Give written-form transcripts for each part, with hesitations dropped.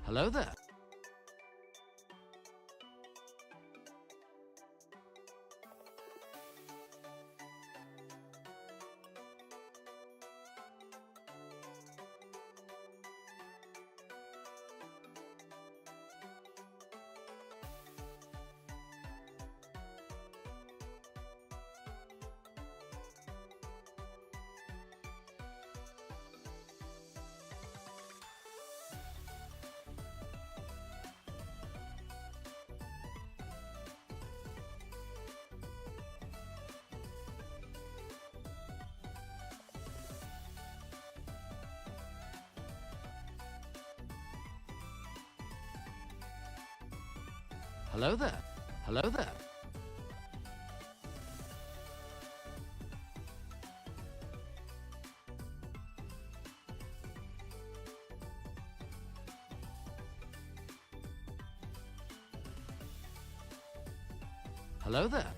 Hello there. Hello there. Hello there. Hello there.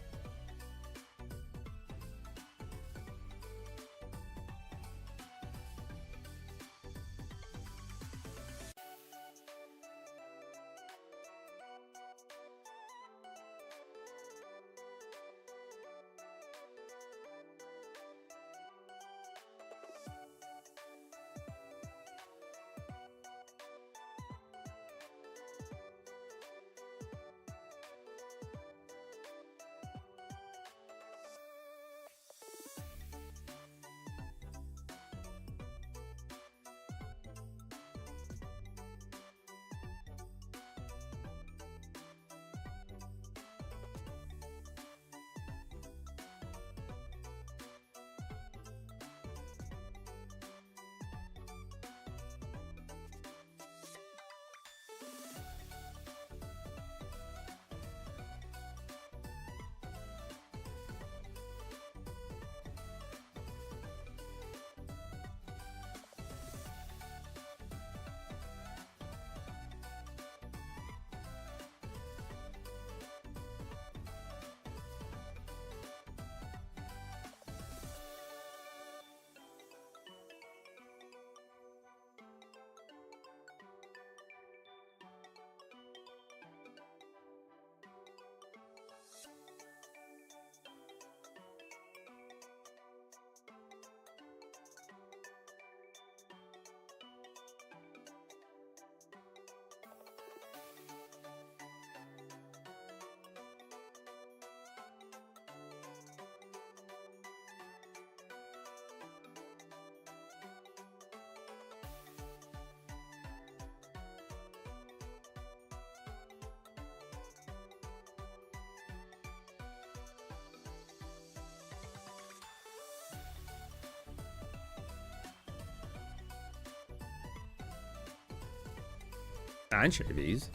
Anchovies?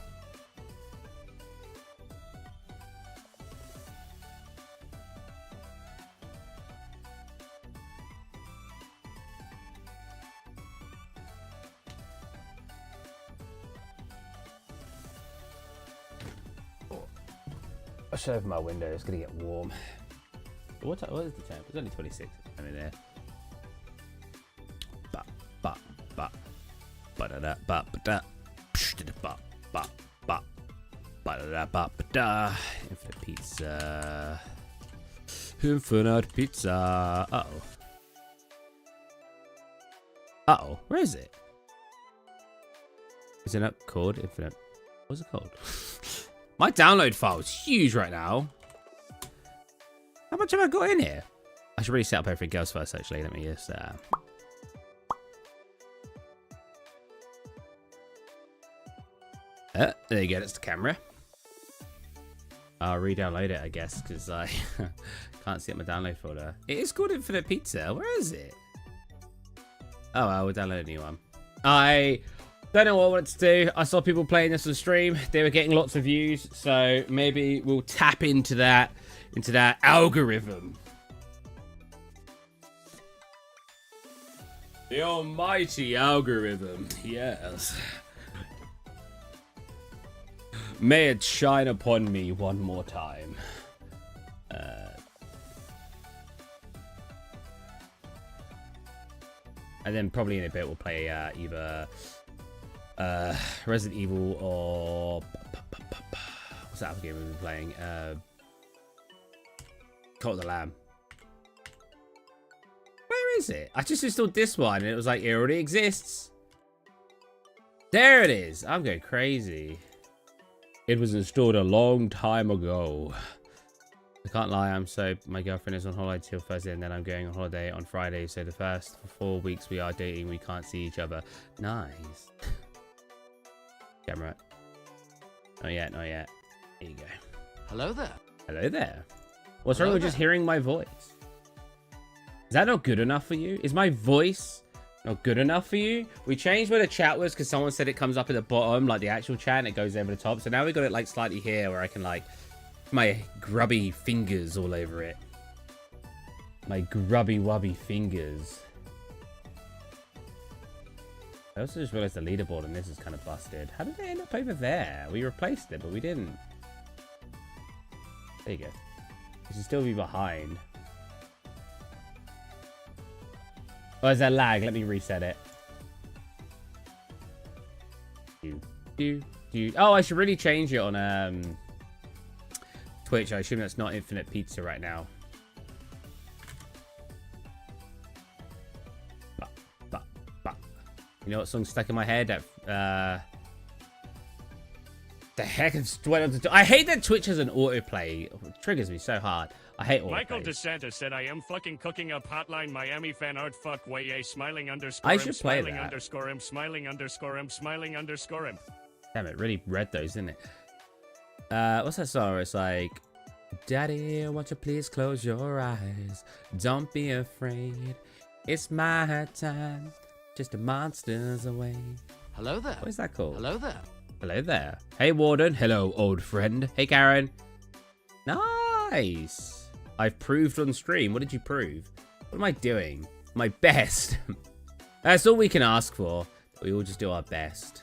I'll show over my window, it's gonna get warm. What is the temp? It's only 26 in there. Infinite pizza. Infinite pizza. Uh-oh. Uh-oh. Where is it? Is it not called Infinite? What's it called? My download file is huge right now. How much have I got in here? I should really set up everything else first, actually. Let me just... there you go, that's the camera. I'll re-download it, I guess, because I can't see it in my download folder. It is called Infinite Pizza. Where is it? Oh, well, we'll download a new one. I don't know what I wanted to do. I saw people playing this on stream. They were getting lots of views, so maybe we'll tap into that algorithm. The almighty algorithm, yes. May it shine upon me one more time. And then probably in a bit we'll play either Resident Evil or what's that other game we've been playing? Cult of the Lamb. Where is it? I just installed this one and it was like, it already exists. There it is. I'm going crazy. It was installed a long time ago. I can't lie, my girlfriend is on holiday till Thursday and then I'm going on holiday on Friday. So the first 4 weeks we are dating, we can't see each other. Nice. Camera. Not yet, not yet. There you go. Hello there. Hello there. What's wrong with just hearing my voice? Is that not good enough for you? Is my voice not good enough for you? We changed where the chat was because someone said it comes up at the bottom, like the actual chat, and it goes over the top. So now we got it like slightly here where I can like my grubby fingers all over it. My grubby wubby fingers. I also just realized the leaderboard on this is kind of busted. How did they end up over there? We replaced it, but we didn't. There you go. You should still be behind. Oh, is that lag? Let me reset it. Oh, I should really change it on Twitch. I assume that's not Infinite Pizza right now. You know what song's stuck in my head? The heck is I hate that Twitch has an autoplay. It triggers me so hard. I hate autoplay. Michael DeSantis said, "I am fucking cooking up Hotline Miami fan art. Fuck way a smiling underscore. I should play smiling that. Underscore him. Smiling underscore him. Smiling underscore him." Damn it! Really read those, didn't it? What's that song? It's like, "Daddy, won't you please close your eyes? Don't be afraid. It's my time. Just a monster's away." Hello there. What is that called? Hello there. Hello there. Hey, Warden. Hello, old friend. Hey, Karen. Nice. I've proved on stream. What did you prove? What am I doing? My best. That's all we can ask for. We all just do our best.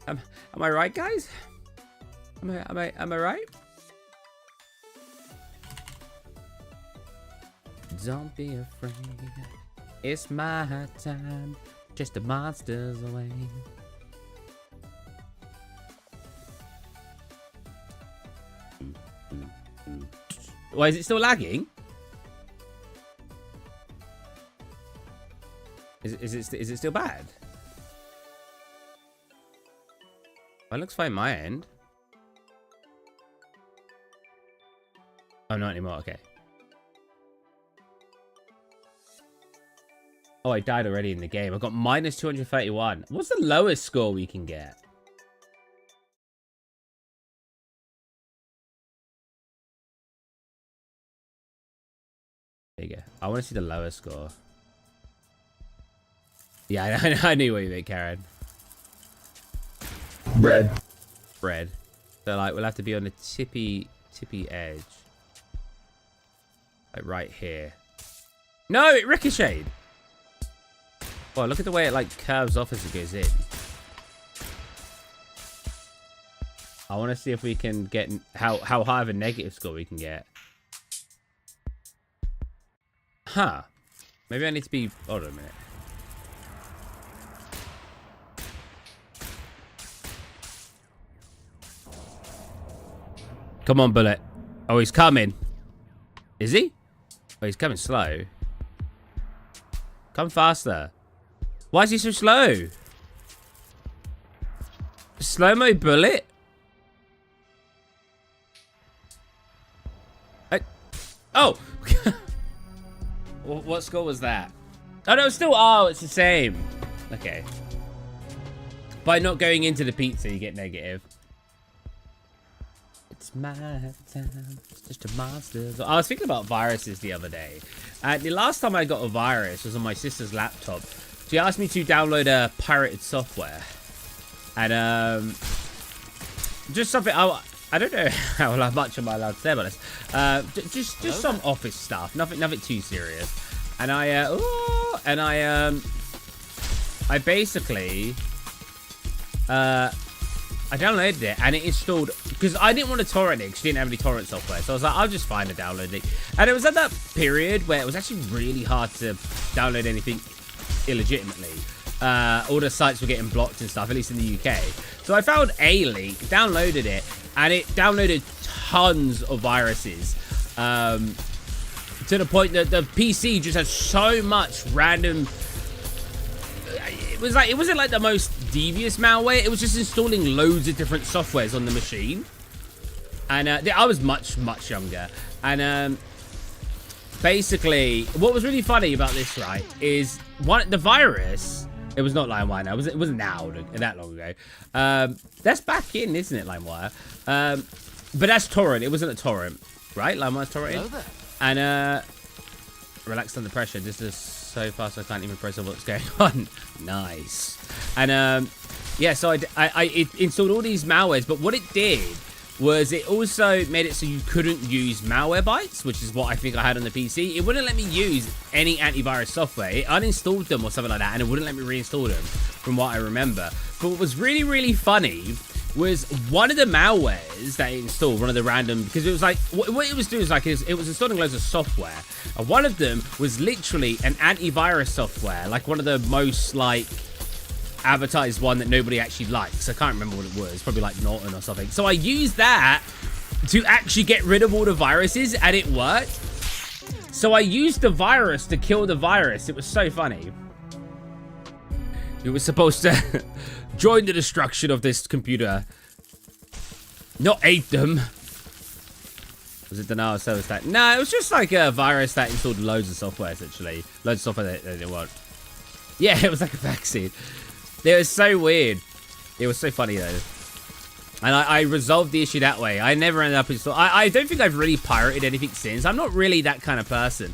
Am I right, guys? Am I right? Don't be afraid. It's my time. Just the monsters away. Why is it still lagging? Is it still bad? Well, it looks fine my end. Oh, not anymore. Okay. Oh, I died already in the game. I got minus 231. What's the lowest score we can get? There you go. I want to see the lowest score. Yeah, I knew what you meant, Karen. Bread. So, like, we'll have to be on the tippy edge. Like, right here. No, it ricocheted. Oh, look at the way it, like, curves off as it goes in. I want to see if we can get... How high of a negative score we can get. Huh. Maybe I need to be... Hold on a minute. Come on, Bullet. Oh, he's coming. Is he? Oh, he's coming slow. Come faster. Why is he so slow? Slow-mo Bullet? Oh! What score was that? Oh, no, still... Oh, it's the same. Okay. By not going into the pizza, you get negative. It's my time. It's just a monster. I was thinking about viruses the other day. The last time I got a virus was on my sister's laptop. She asked me to download pirated software. And, just something... I don't know how much am I allowed to say about this. Just some office stuff. Nothing too serious. And I basically... I downloaded it and it installed because I didn't want to torrent it because she didn't have any torrent software. So I was like, I'll just find a download link. And it was at that period where it was actually really hard to download anything illegitimately. all the sites were getting blocked and stuff, at least in the UK. So I found a leak, downloaded it, and it downloaded tons of viruses. To the point that the PC just had so much random. It wasn't like the most devious malware. It was just installing loads of different softwares on the machine. And I was much younger. And basically, what was really funny about this, right, is the virus. It was not LimeWire now. It wasn't now that long ago. That's back in, isn't it, LimeWire? But that's torrent. It wasn't a torrent, right? LimeWire's torrent. Hello there. And relaxed under pressure. This is so fast I can't even process what's going on. Nice. And yeah, so I installed all these malwares, but what it did was it also made it so you couldn't use Malwarebytes, which is what I think I had on the PC. It wouldn't let me use any antivirus software. It uninstalled them or something like that, and it wouldn't let me reinstall them, from what I remember. But what was really, really funny was one of the malwares that it installed, one of the random, because it was like, what it was doing is like, it was installing loads of software. And one of them was literally an antivirus software, like one of the most, like, advertised one that nobody actually likes. I can't remember what it was, probably like Norton or something. So I used that to actually get rid of all the viruses, and it worked. So I used the virus to kill the virus. It was so funny. It was supposed to join the destruction of this computer, not aid them. Was it denial of service that? No, it was just like a virus that installed loads of software, essentially. Loads of software that they didn't want. Yeah, it was like a vaccine. It was so weird. It was so funny, though. And I resolved the issue that way. I never ended up installing. I don't think I've really pirated anything since. I'm not really that kind of person.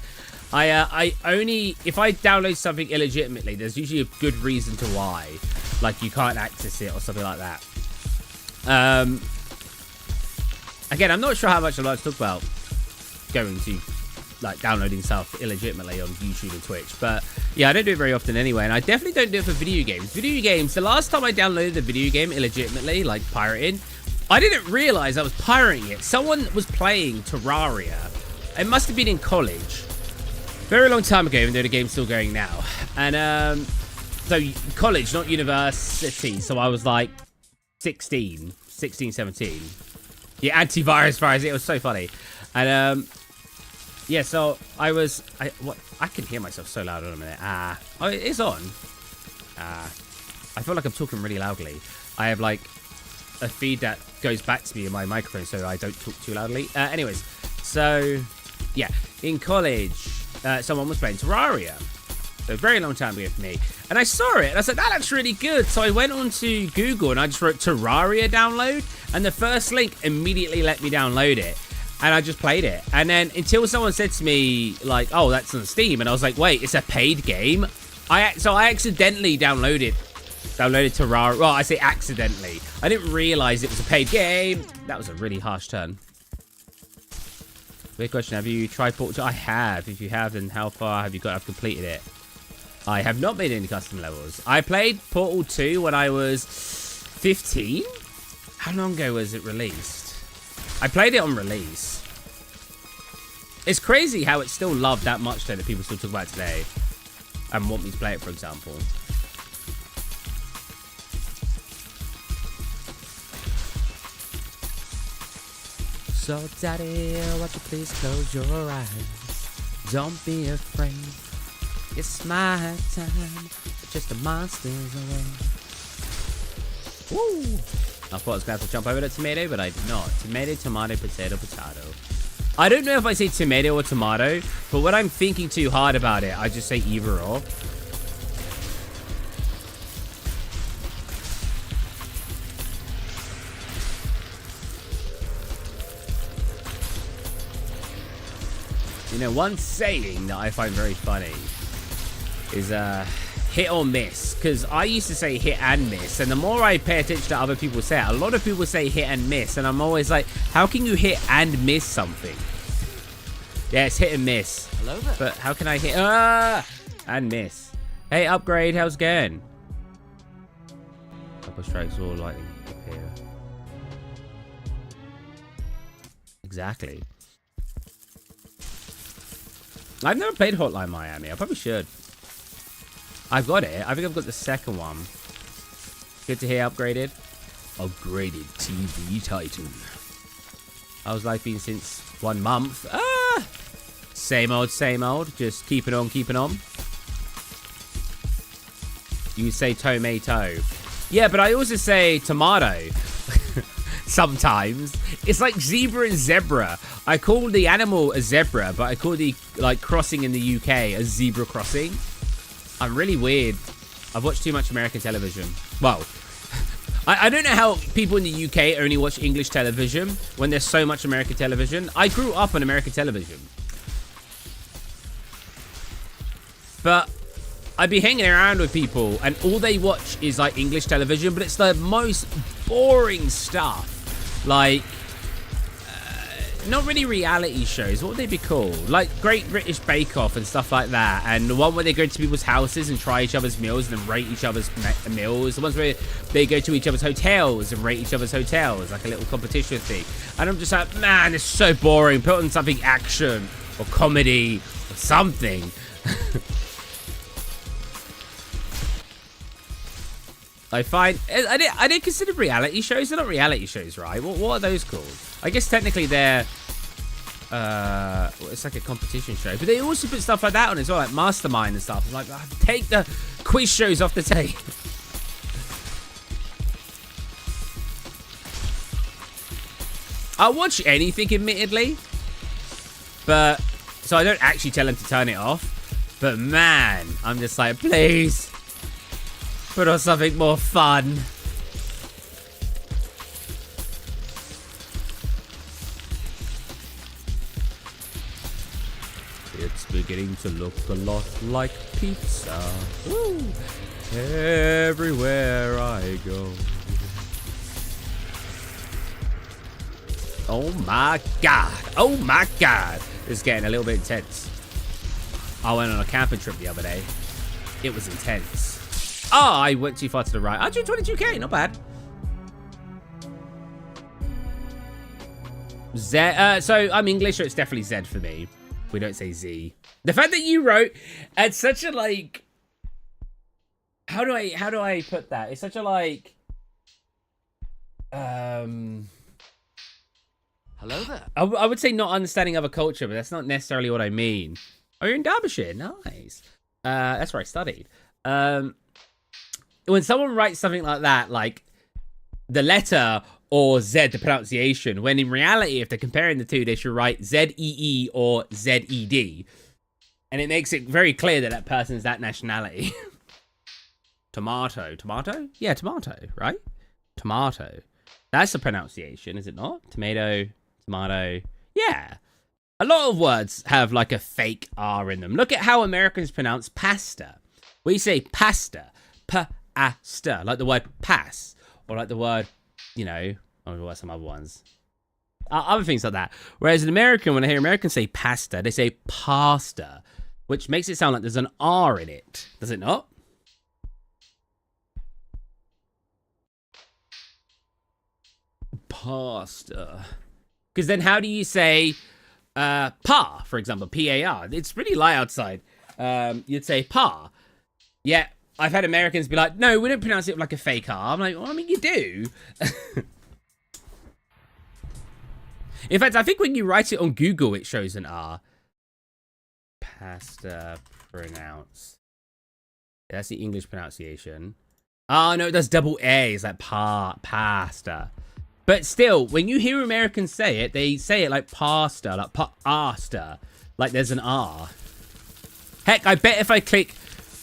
I only, if I download something illegitimately, there's usually a good reason to why. Like, you can't access it or something like that. Again, I'm not sure how much I'd like to talk about going to, like, downloading stuff illegitimately on YouTube and Twitch. But, yeah, I don't do it very often anyway. And I definitely don't do it for video games. Video games, the last time I downloaded a video game illegitimately, like pirating, I didn't realize I was pirating it. Someone was playing Terraria. It must have been in college. Very long time ago, even though the game's still going now. And, so college, not university. So I was like 16, 17. Yeah, antivirus virus. It was so funny. And, yeah, so I can hear myself so loud. Hold on a minute. Oh, it is on. I feel like I'm talking really loudly. I have like a feed that goes back to me in my microphone, so I don't talk too loudly. Anyways, so yeah, in college, someone was playing Terraria. So a very long time ago for me. And I saw it and I said, that looks really good. So I went on to Google and I just wrote Terraria download. And the first link immediately let me download it. And I just played it. And then until someone said to me, like, oh, that's on Steam. And I was like, wait, it's a paid game? So I accidentally downloaded Terraria. Well, I say accidentally. I didn't realize it was a paid game. That was a really harsh turn. Weird question. Have you tried Portal 2? I have. If you have, then how far have you got? I've completed it. I have not made any custom levels. I played Portal 2 when I was 15. How long ago was it released? I played it on release. It's crazy how it's still loved that much though, that people still talk about it today and want me to play it, for example. So daddy, won't you please close your eyes? Don't be afraid. It's my time. Just the monsters away. Woo! I thought I was going to have to jump over the tomato, but I did not. Tomato, tomato, potato, potato. I don't know if I say tomato or tomato, but when I'm thinking too hard about it, I just say either or. You know, one saying that I find very funny is hit or miss, because I used to say hit and miss, and the more I pay attention to other people say it, a lot of people say hit and miss, and I'm always like, how can you hit and miss something? Yeah, it's hit and miss. Hello there. But how can I hit and miss? Hey, Upgrade, how's it going? Couple strikes, all lightning here. Exactly. I've never played Hotline Miami. I probably should. I've got it. I think I've got the second one. Good to hear upgraded. Upgraded TV Titan. How's life been since 1 month? Ah! Same old, same old. Just keeping on, keeping on. You say tomato. Yeah, but I also say tomato. Sometimes. It's like zebra and zebra. I call the animal a zebra, but I call the like crossing in the UK a zebra crossing. I'm really weird. I've watched too much American television. Well, I don't know how people in the UK only watch English television when there's so much American television. I grew up on American television. But I'd be hanging around with people and all they watch is like English television, but it's the most boring stuff. Like, not really reality shows. What would they be called? Like Great British Bake Off and stuff like that. And the one where they go to people's houses and try each other's meals and then rate each other's meals. The ones where they go to each other's hotels and rate each other's hotels. Like a little competition thing. And I'm just like, man, it's so boring. Put on something action or comedy or something. I find I didn't consider reality shows. They're not reality shows, right? What are those called? I guess technically they're it's like a competition show, but they also put stuff like that on as well, like Mastermind and stuff. I'm like, take the quiz shows off the tape. I'll watch anything, admittedly, but so I don't actually tell them to turn it off. But man, I'm just like, please. Put on something more fun. It's beginning to look a lot like pizza. Woo. Everywhere I go. Oh my god. Oh my god. It's getting a little bit intense. I went on a camping trip the other day. It was intense. Oh, I went too far to the right. 122k, not bad. Z. So I'm English, so it's definitely Z for me. We don't say Z. The fact that you wrote, it's such a like. How do I put that? It's such a like. Hello there. I would say not understanding other culture, but that's not necessarily what I mean. Oh, you're in Derbyshire, nice. That's where I studied. When someone writes something like that, like the letter or Z, the pronunciation, when in reality, if they're comparing the two, they should write Z-E-E or Z-E-D. And it makes it very clear that that person's that nationality. Tomato. Tomato? Yeah, tomato, right? Tomato. That's the pronunciation, is it not? Tomato, tomato. Yeah. A lot of words have like a fake R in them. Look at how Americans pronounce pasta. We say pasta. Pa-a-sta. Like the word pass. Or like the word, you know, or what some other ones. Other things like that. Whereas in American, when I hear Americans say pasta, they say pasta. Which makes it sound like there's an R in it. Does it not? Pasta. Because then how do you say pa, for example, P-A-R? It's really light outside. You'd say pa. Yeah, I've had Americans be like, no, we don't pronounce it like a fake R. I'm like, well, I mean, you do. In fact, I think when you write it on Google, it shows an R. Pasta pronounce. Yeah, that's the English pronunciation. Oh, no, it does double A. It's like pasta. But still, when you hear Americans say it, they say it like pasta, like pasta. Like there's an R. Heck, I bet if I click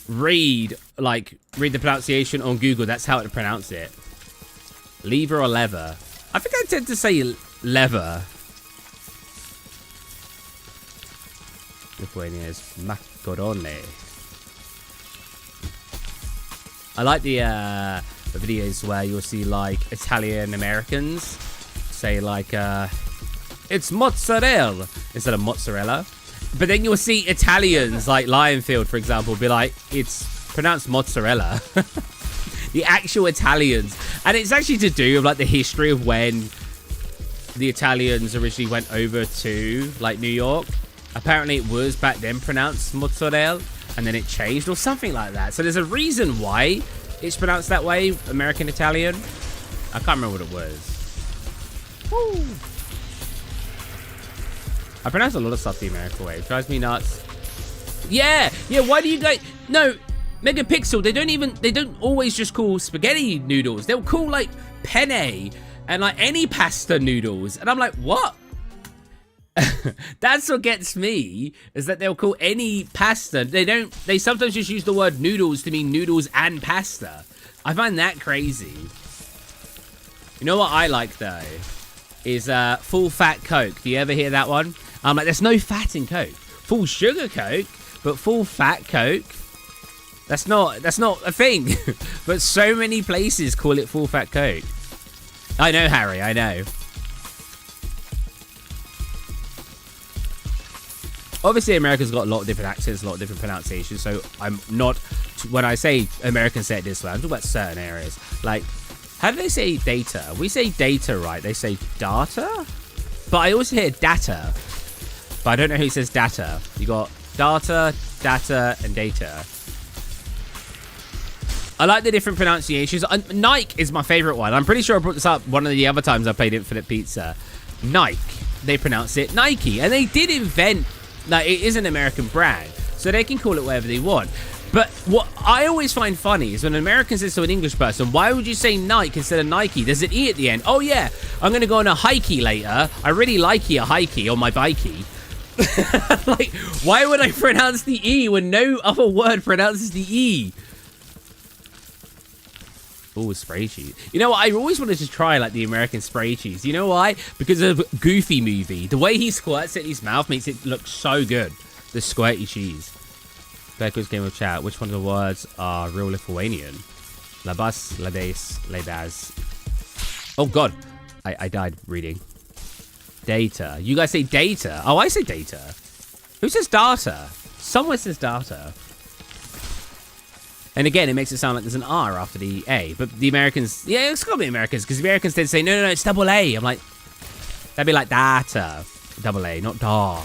read the pronunciation on Google, that's how to pronounce it. Lever or lever? I think I tend to say lever. Lithuania's macaroni. I like the videos where you'll see like Italian Americans say like it's mozzarella instead of mozzarella, but then you'll see Italians like Lionfield, for example, be like it's pronounced mozzarella. The actual Italians, and it's actually to do with like the history of when the Italians originally went over to like New York. Apparently it was back then pronounced mozzarella, and then it changed or something like that. So there's a reason why it's pronounced that way, American Italian. I can't remember what it was. Woo. I pronounce a lot of stuff the American way. It drives me nuts. Yeah, why do you guys... No, Megapixel, they don't always just call spaghetti noodles. They'll call, like, penne and, like, any pasta noodles. And I'm like, what? That's what gets me, is that they'll call any pasta. They sometimes just use the word noodles to mean noodles and pasta. I find that crazy. You know what I like, though? Is full fat Coke. Do you ever hear that one? I'm like, there's no fat in Coke. Full sugar Coke, but full fat Coke. That's not a thing. But so many places call it full fat Coke. I know, Harry, I know. Obviously, America's got a lot of different accents, a lot of different pronunciations. So I'm not, when I say Americans say it this way, I'm talking about certain areas. Like, how do they say data? We say data, right? They say data? But I also hear data. But I don't know who says data. You got data, data, and data. I like the different pronunciations. Nike is my favorite one. I'm pretty sure I brought this up one of the other times I played Infinite Pizza. Nike. They pronounce it Nike. And they did invent, like, it is an American brand. So they can call it whatever they want. But what I always find funny is when an American says to an English person, why would you say Nike instead of Nike? There's an E at the end. Oh, yeah, I'm going to go on a hikey later. I really like a hikey on my bikey. Like, why would I pronounce the E when no other word pronounces the E? Oh, spray cheese. You know what? I always wanted to try, like, the American spray cheese. You know why? Because of Goofy movie. The way he squirts it in his mouth makes it look so good. The squirty cheese. Quiz game of chat. Which one of the words are real Lithuanian? Labas, lades, ledas. Oh, God. I died reading. Data. You guys say data. Oh, I say data. Who says data? Someone says data. And again, it makes it sound like there's an R after the A. But the Americans... Yeah, it's got to be Americans. Because the Americans tend to say, no, it's double A. I'm like... That'd be like data. Double A, not da.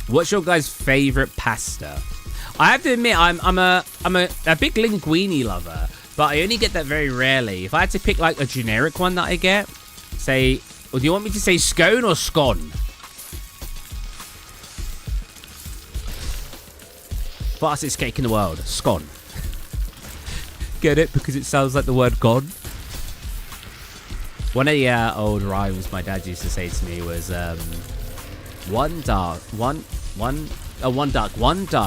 What's your guys' favorite pasta? I have to admit, I'm a big linguine lover, but I only get that very rarely. If I had to pick like a generic one that I get, say, or do you want me to say scone or scone? Fastest cake in the world, scone. Get it? Because it sounds like the word gone. One of the old rhymes my dad used to say to me was, one dark,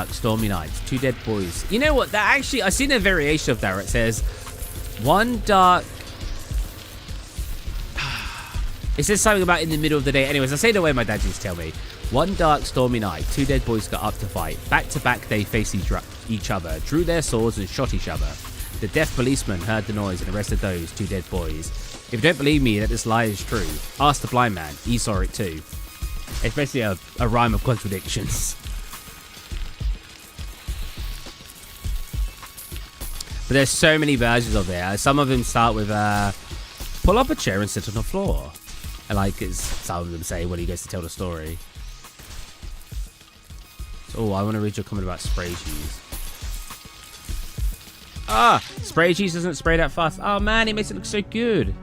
stormy night, two dead boys. You know what? That actually, I've seen a variation of that where it says, one dark... It says something about in the middle of the day. Anyways, I say the way my dad used to tell me. One dark, stormy night, two dead boys got up to fight. Back to back, they faced each other, drew their swords and shot each other. The deaf policeman heard the noise and arrested those two dead boys. If you don't believe me that this lie is true, ask the blind man. He saw it too. It's basically a rhyme of contradictions. But there's so many versions of it. Some of them start with, pull up a chair and sit on the floor. And like, as some of them say when he goes to tell the story. Oh, I want to read your comment about spray cheese. Ah, spray cheese doesn't spray that fast. Oh man, it makes it look so good.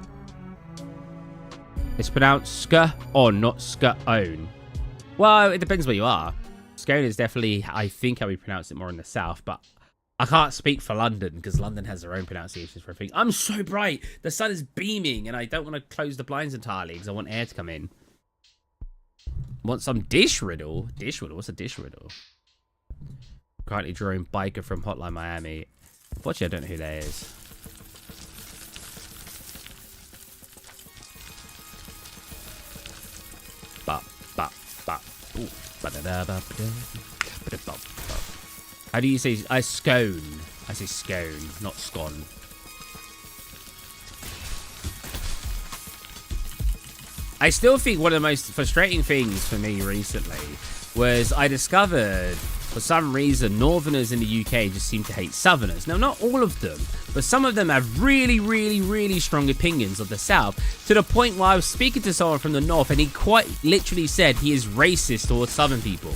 It's pronounced scone, not scone. Well, it depends where you are. Scone is definitely, I think, how we pronounce it more in the south, but I can't speak for London because London has their own pronunciations for everything. I'm so bright. The sun is beaming and I don't want to close the blinds entirely because I want air to come in. Want some dish riddle? Dish riddle? What's a dish riddle? Currently drawing biker from Hotline Miami. Unfortunately, I don't know who that is. How do you say scone? I say scone, not scone. I still think one of the most frustrating things for me recently was I discovered, for some reason, Northerners in the UK just seem to hate Southerners. Now, not all of them, but some of them have really, really, really strong opinions of the South, to the point where I was speaking to someone from the North, and he quite literally said he is racist towards Southern people.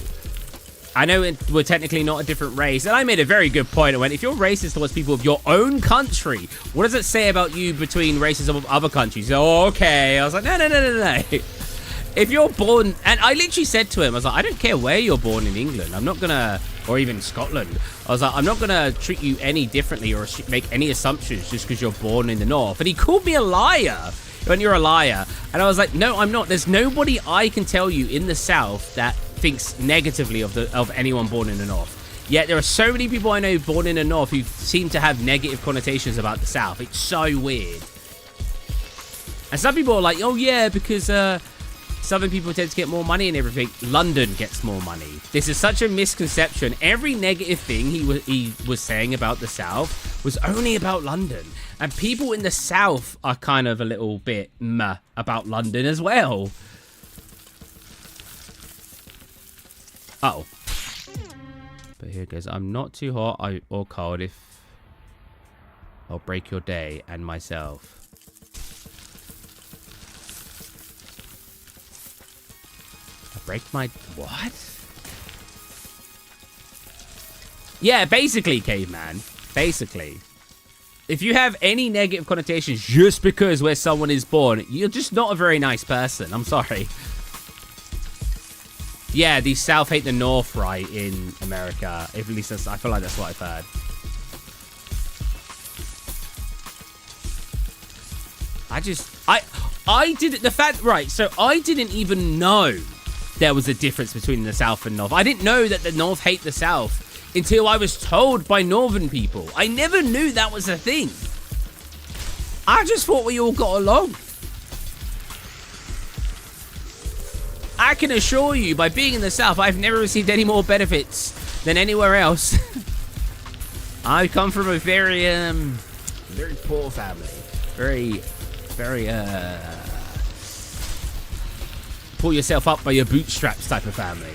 I know we're technically not a different race, and I made a very good point. I went, if you're racist towards people of your own country, what does it say about you between racism of other countries? Oh, okay. I was like, no. If you're born, and I literally said to him, I was like, I don't care where you're born in England. I'm not gonna, or even Scotland. I was like, I'm not gonna treat you any differently or make any assumptions just because you're born in the North. And he called me a liar. When you're a liar. And I was like, no, I'm not. There's nobody I can tell you in the South that thinks negatively of anyone born in the North. Yet there are so many people I know born in the North who seem to have negative connotations about the South. It's so weird. And some people are like, oh yeah, because Southern people tend to get more money and everything. London gets more money. This is such a misconception. Every negative thing he was saying about the South was only about London. And people in the South are kind of a little bit meh about London as well. Uh-oh. But here it goes. I'm not too hot or cold if I'll break your day and myself. Break my... What? Yeah, basically, caveman. Basically. If you have any negative connotations just because where someone is born, you're just not a very nice person. I'm sorry. Yeah, the South hate the North, right, in America. At least that's, I feel like that's what I've heard. I didn't... The fact... Right, so I didn't even know there was a difference between the South and North. I didn't know that the North hate the South until I was told by Northern people. I never knew that was a thing. I just thought we all got along. I can assure you, by being in the South, I've never received any more benefits than anywhere else. I come from a very poor family. Very, pull yourself up by your bootstraps type of family.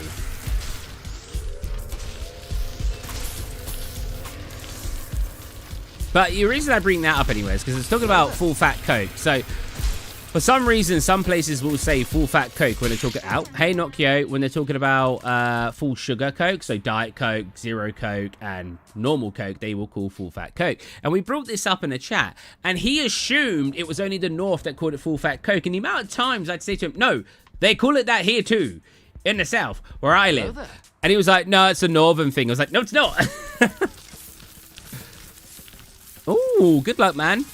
But the reason I bring that up anyway is because it's talking about full fat Coke. So for some reason, some places will say full fat Coke when they're talking out. Hey Nokia, when they're talking about full sugar Coke, so Diet Coke, Zero Coke, and normal Coke, they will call full fat Coke. And we brought this up in a chat, and he assumed it was only the North that called it full fat Coke. And the amount of times I'd say to him, no, they call it that here too, in the South, where I live. And he was like, no, it's a Northern thing. I was like, no, it's not. Oh, good luck, man.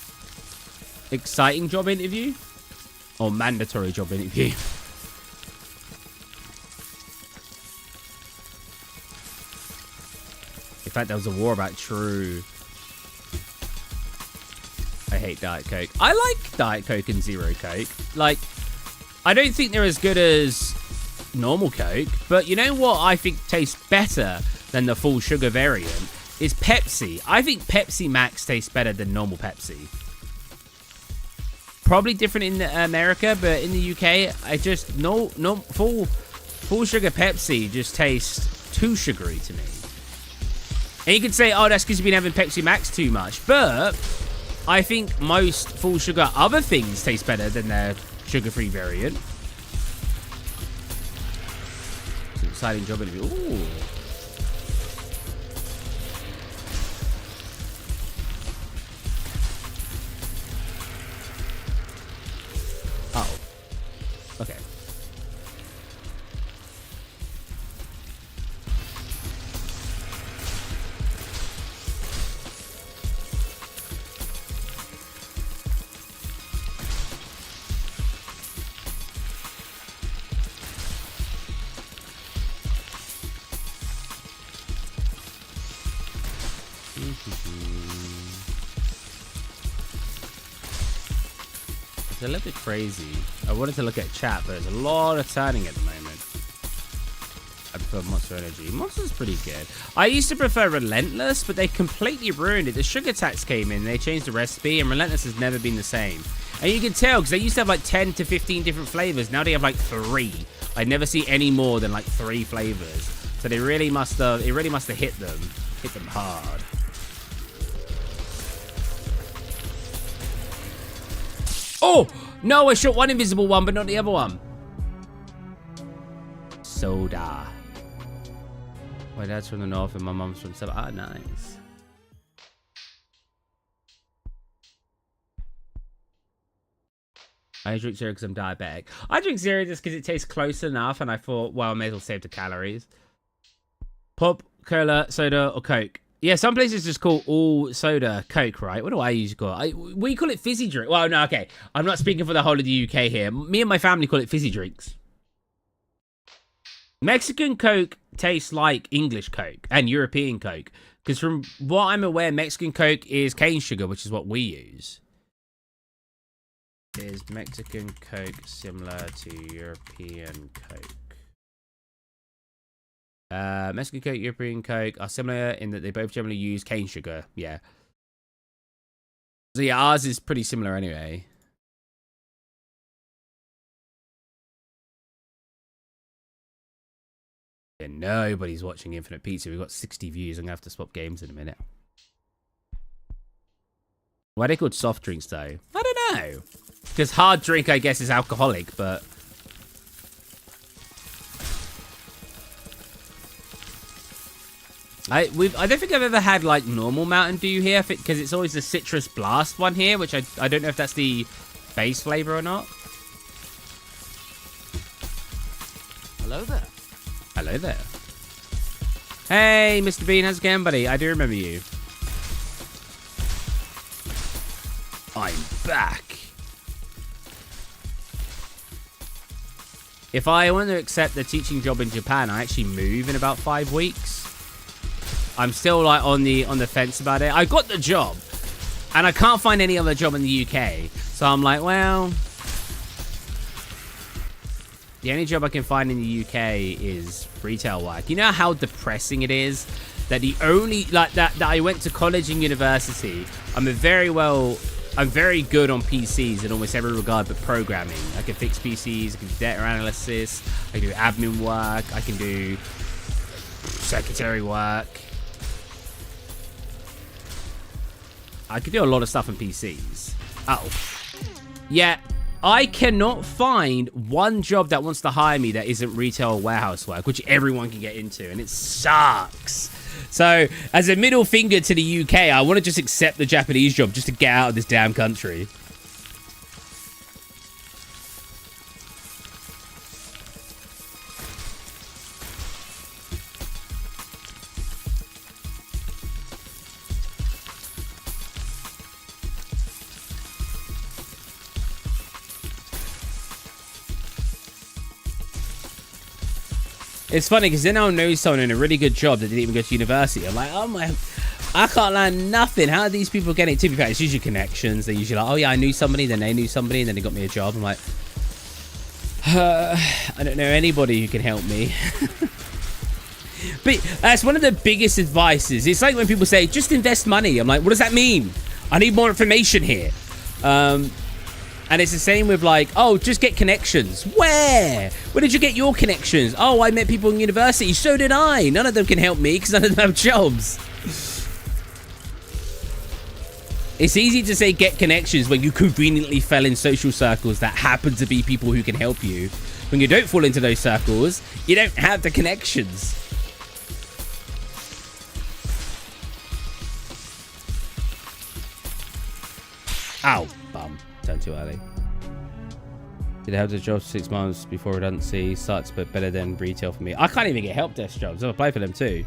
Exciting job interview? Or mandatory job interview? In fact, there was a war about true. I hate Diet Coke. I like Diet Coke and Zero Coke. Like, I don't think they're as good as normal Coke, but you know what I think tastes better than the full sugar variant is Pepsi. I think Pepsi Max tastes better than normal Pepsi. Probably different in America, but in the UK, I just no full sugar Pepsi just tastes too sugary to me. And you could say, oh, that's because you've been having Pepsi Max too much, but I think most full sugar other things taste better than their sugar-free variant. It's an exciting job interview. Ooh. Oh. Okay. It's a little bit crazy. I wanted to look at chat, but there's a lot of turning at the moment. for Monster Energy. Monster's pretty good. I used to prefer Relentless, but they completely ruined it. The sugar tax came in, they changed the recipe, and Relentless has never been the same. And you can tell, because they used to have like 10 to 15 different flavors. Now they have like 3. I never see any more than like 3 flavors. So they really must have, it really must have hit them hard. Oh, no, I shot one invisible one, but not the other one. Soda. My dad's from the north and my mom's from south. Ah, nice. I drink zero because I'm diabetic. I drink zero just because it tastes close enough, and I thought, well, I may as well save the calories. Pop, cola, soda, or Coke. Yeah, some places just call all soda Coke, right? What do I usually call it? We call it fizzy drink. Well, no, okay. I'm not speaking for the whole of the UK here. Me and my family call it fizzy drinks. Mexican Coke tastes like English Coke and European Coke. Because from what I'm aware, Mexican Coke is cane sugar, which is what we use. Is Mexican Coke similar to European Coke? Mexican Coke, European Coke are similar in that they both generally use cane sugar. Yeah. So yeah, ours is pretty similar anyway. Yeah, nobody's watching Infinite Pizza. We've got 60 views. I'm going to have to swap games in a minute. Why are they called soft drinks, though? I don't know. Because hard drink, I guess, is alcoholic, but... I don't think I've ever had, like, normal Mountain Dew here, because it's always the Citrus Blast one here, which I don't know if that's the base flavor or not. Hello there. Hello there. Hey, Mr. Bean, how's it going, buddy? I do remember you. I'm back. If I want to accept the teaching job in Japan, I actually move in about 5 weeks. I'm still like on the fence about it. I got the job, and I can't find any other job in the UK. So I'm like, well, the only job I can find in the UK is retail work. You know how depressing it is that the only that I went to college and university. I'm very good on PCs in almost every regard but programming. I can fix PCs, I can do data analysis, I can do admin work, I can do secretary work. I can do a lot of stuff on PCs. Oh. Yeah, I cannot find one job that wants to hire me that isn't retail or warehouse work, which everyone can get into, and it sucks. So, as a middle finger to the UK, I want to just accept the Japanese job just to get out of this damn country. It's funny because then I'll know someone in a really good job that didn't even go to university. I'm like, oh my, I can't learn nothing. How are these people getting it? To be fair, it's usually connections. They're usually like, oh yeah, I knew somebody, then they knew somebody, and then they got me a job. I'm like, I don't know anybody who can help me. But that's one of the biggest advices. It's like when people say, just invest money. I'm like, what does that mean? I need more information here. And it's the same with like, oh, just get connections. Where did you get your connections? Oh, I met people in university. So did I. None of them can help me because none of them have jobs. It's easy to say get connections when you conveniently fell in social circles that happen to be people who can help you. When you don't fall into those circles, you don't have the connections. Ow, bum. Turned too early. Did I have the job 6 months before redundancy? Sucks, but better than retail for me. I can't even get help desk jobs. I've applied for them too.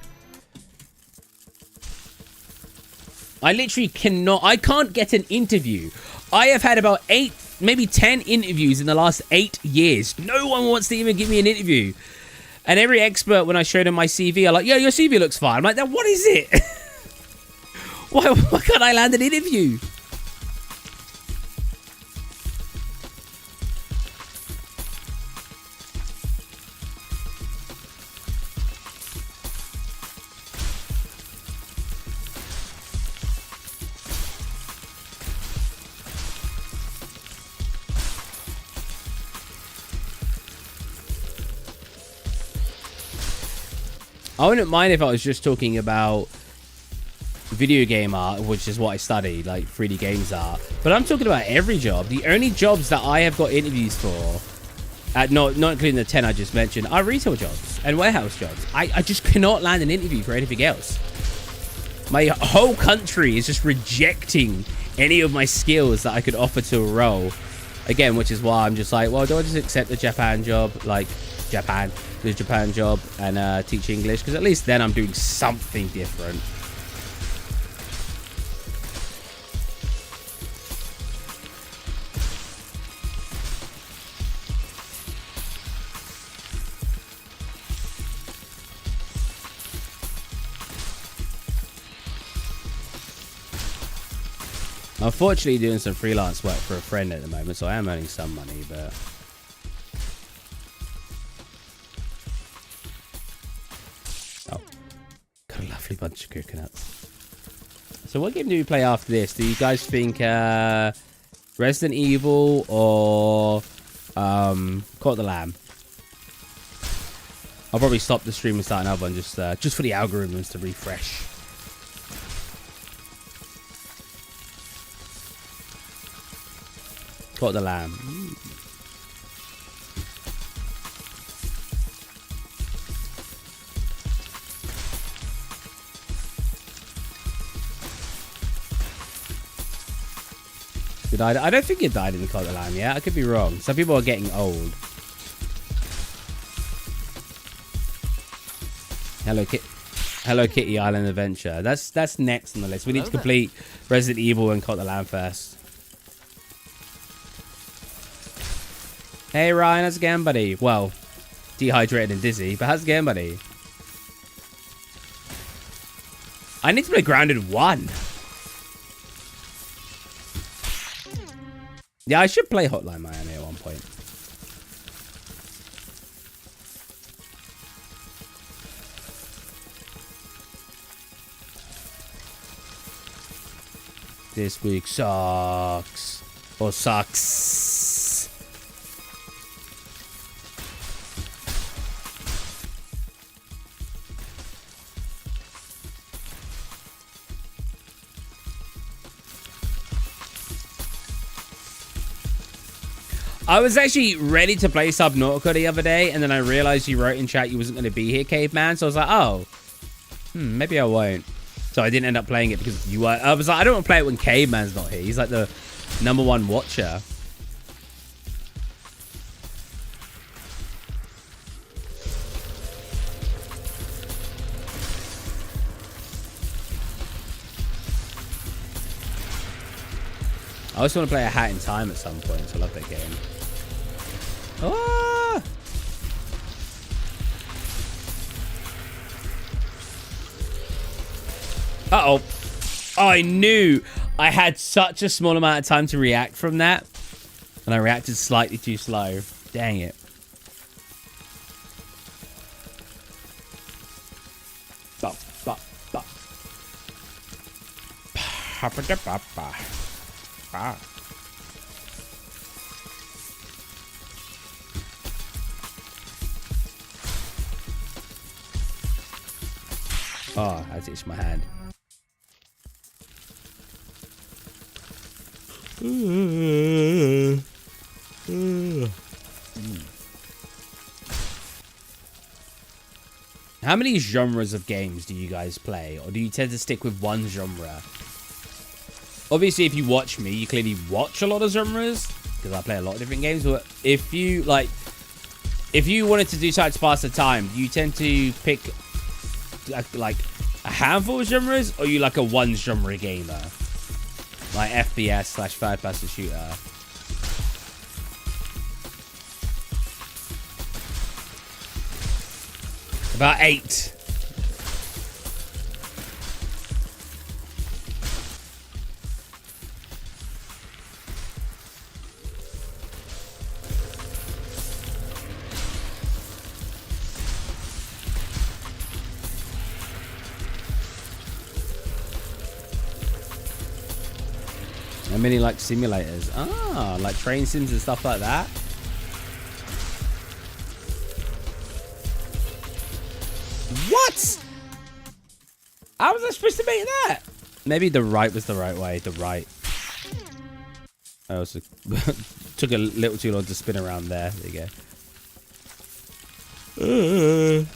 I literally cannot. I can't get an interview. I have had about 8, maybe 10 interviews in the last 8 years. No one wants to even give me an interview. And every expert, when I showed them my CV, are like, yeah, your CV looks fine. I'm like, then what is it? Why can't I land an interview? I wouldn't mind if I was just talking about video game art, which is what I studied, like 3D games art. But I'm talking about every job. The only jobs that I have got interviews for, not including the 10 I just mentioned, are retail jobs and warehouse jobs. I just cannot land an interview for anything else. My whole country is just rejecting any of my skills that I could offer to a role. Again, which is why I'm just like, well, do I just accept the Japan job, like the Japan job, and teach English? Because at least then I'm doing something different. I'm unfortunately doing some freelance work for a friend at the moment, so I am earning some money, but... Oh. Got a lovely bunch of coconuts. So what game do we play after this? Do you guys think Resident Evil or Cult of the Lamb? I'll probably stop the stream and start another one just for the algorithms to refresh. Cult of the Lamb. It died. I don't think it died in the Cult of the Lamb yet. I could be wrong. Some people are getting old. Hello Kitty Island Adventure. That's next on the list. We need to complete Resident Evil and Cult of the Lamb first. Hey Ryan, how's it going, buddy? Well, dehydrated and dizzy, but how's it going, buddy? I need to play Grounded 1. Yeah, I should play Hotline Miami at one point. This week sucks. Or sucks. I was actually ready to play Subnautica the other day, and then I realized you wrote in chat you wasn't going to be here, Caveman. So I was like, oh, maybe I won't. So I didn't end up playing it because you were. I was like, I don't want to play it when Caveman's not here. He's like the #1 watcher. I also want to play A Hat in Time at some point, so I love that game. Ah! Uh-oh. Oh, I knew I had such a small amount of time to react from that. And I reacted slightly too slow. Dang it. Oh, I just itched my hand. How many genres of games do you guys play? Or do you tend to stick with one genre? Obviously, if you watch me, you clearly watch a lot of genres. Because I play a lot of different games. But if you, like... If you wanted to do something to pass the time, do you tend to pick... like a handful of genres, or are you like a one genre gamer, like FPS / third person shooter? About 8. I many like simulators. Ah, like train sims and stuff like that. What? How was I supposed to make that? Maybe the right was the right way. The right. I also took a little too long to spin around there. There you go.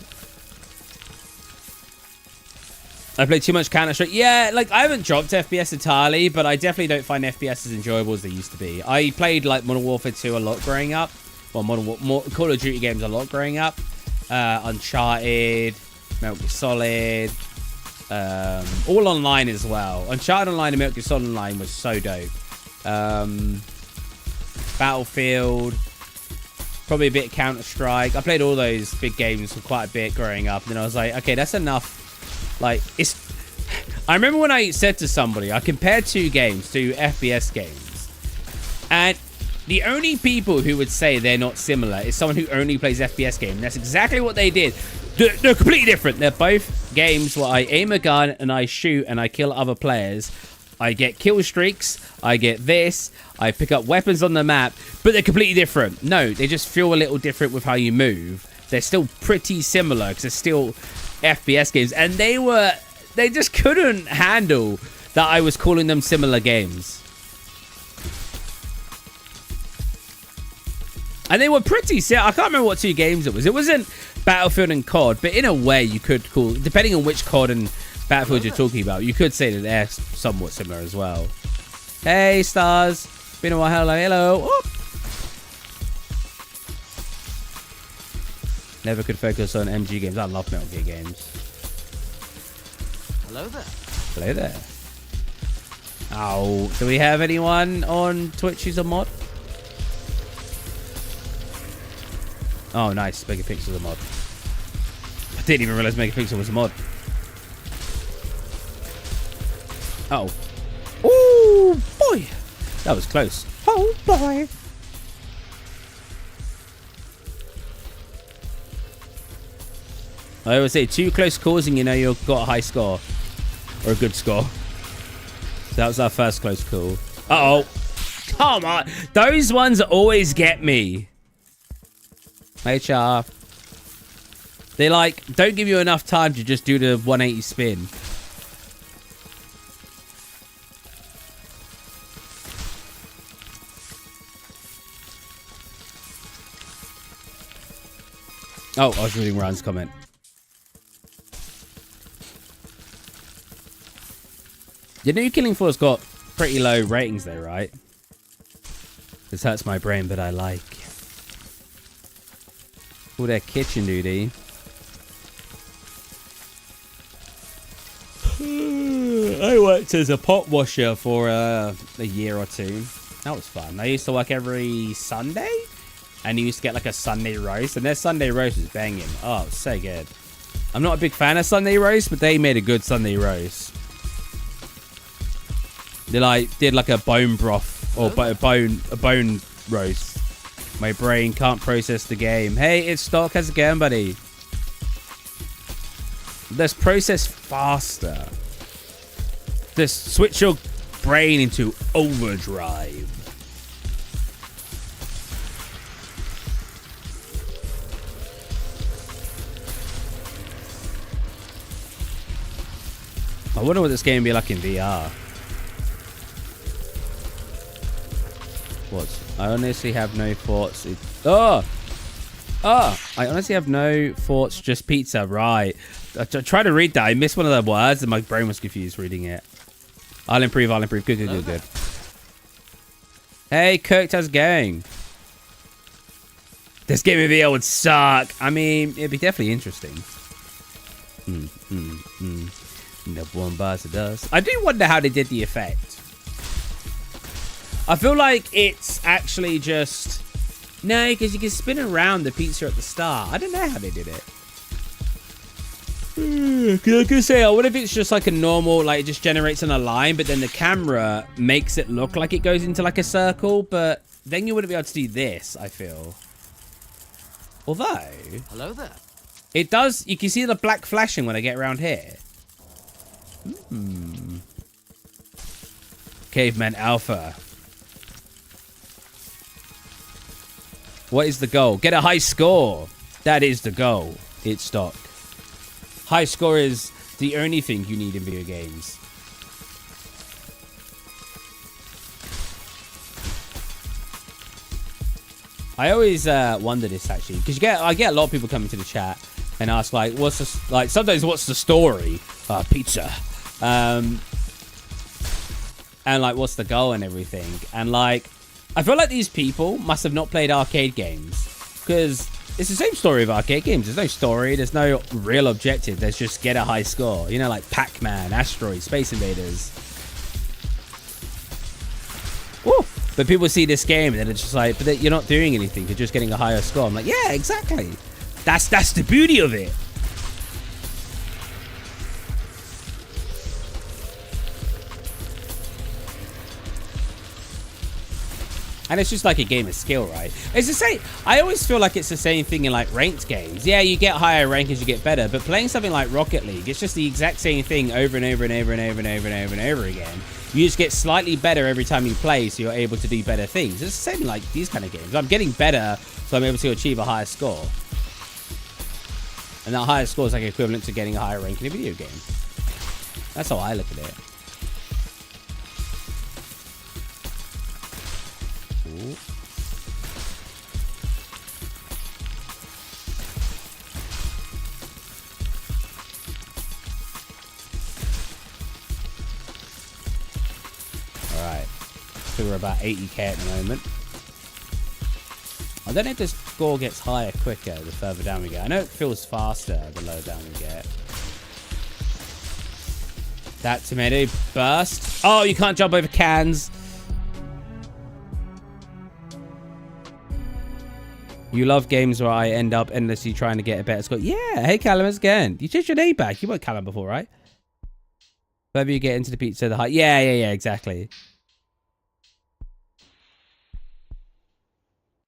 I played too much Counter-Strike. Yeah, like, I haven't dropped FPS entirely, but I definitely don't find FPS as enjoyable as they used to be. I played, like, Modern Warfare 2 a lot growing up. Well, Call of Duty games a lot growing up. Uncharted, Metal Gear Solid, all online as well. Uncharted Online and Metal Gear Solid Online was so dope. Battlefield, probably a bit of Counter-Strike. I played all those big games for quite a bit growing up. And then I was like, okay, that's enough. Like, I remember when I said to somebody, I compared two games, two FPS games. And the only people who would say they're not similar is someone who only plays FPS games. And that's exactly what they did. They're completely different. They're both games where I aim a gun and I shoot and I kill other players. I get kill streaks. I get this. I pick up weapons on the map. But they're completely different. No, they just feel a little different with how you move. They're still pretty similar because they're still FPS games. And they just couldn't handle that I was calling them similar games. And they were pretty similar. I can't remember what two games it was. It wasn't Battlefield and COD, but in a way you could call, depending on which COD and Battlefield you're talking about, you could say that they're somewhat similar as well. Hey, stars. Been a while. Hello, hello. Oh. Never could focus on MG games. I love Metal Gear games. Hello there. Hello there. Oh, do we have anyone on Twitch who's a mod? Oh, nice. Megapixel's a mod. I didn't even realize Megapixel was a mod. Uh oh. Ooh, boy. That was close. Oh, boy. I always say, two close calls and you know you've got a high score. Or a good score. So that was our first close call. Uh-oh. Come on. Those ones always get me. HR. They like, don't give you enough time to just do the 180 spin. Oh, I was reading Ryan's comment. The new Killing Floor's got pretty low ratings though, right? This hurts my brain, but I like. All that kitchen duty. I worked as a pot washer for a year or two. That was fun. I used to work every Sunday. And you used to get like a Sunday roast. And their Sunday roast was banging. Oh, it was so good. I'm not a big fan of Sunday roast, but they made a good Sunday roast. They like did like a bone broth or a bone roast. My brain can't process the game. Hey, it's Stock. How's it going, buddy? Let's process faster. Just switch your brain into overdrive. I wonder what this game would be like in VR. What? I honestly have no thoughts. I honestly have no thoughts. Just pizza. Right. I tried to read that. I missed one of the words and my brain was confused reading it. I'll improve. I'll improve. Good, good, good, good. Hey, Kirk, how's it going? This game in VR would suck. I mean, it'd be definitely interesting. No one buys the dust. I do wonder how they did the effect. I feel like it's actually just... No, because you can spin around the pizza at the start. I don't know how they did it. I could say, what if it's just like a normal, like it just generates on a line, but then the camera makes it look like it goes into like a circle, but then you wouldn't be able to do this, I feel. Although... Hello there. It does... You can see the black flashing when I get around here. Caveman Alpha. What is the goal? Get a high score. That is the goal. It's Stock. High score is the only thing you need in video games. I always wonder this actually, because I get a lot of people coming to the chat and ask like, sometimes what's the story? Pizza. And like, what's the goal and everything? And like, I feel like these people must have not played arcade games, because it's the same story of arcade games. There's no story. There's no real objective. There's just get a high score. You know, like Pac-Man, Asteroid, Space Invaders. Woo! But people see this game and then it's just like, but you're not doing anything. You're just getting a higher score. I'm like, yeah, exactly. That's the beauty of it. And it's just like a game of skill, right? It's the same. I always feel like it's the same thing in like ranked games. Yeah, you get higher rank as you get better, but playing something like Rocket League, it's just the exact same thing over and over and over and over and over and over and over again. You just get slightly better every time you play, so you're able to do better things. It's the same like these kind of games. I'm getting better, so I'm able to achieve a higher score. And that higher score is like equivalent to getting a higher rank in a video game. That's how I look at it. Ooh. Alright. So we're about 80k at the moment. I don't know if this score gets higher quicker the further down we get. I know it feels faster the lower down we get. That tomato burst. Oh, you can't jump over cans. You love games where I end up endlessly trying to get a better score. Yeah. Hey, Callum, how's it going? You changed your name back. You weren't Callum before, right? The further you get into the pizza, the higher. Yeah, exactly.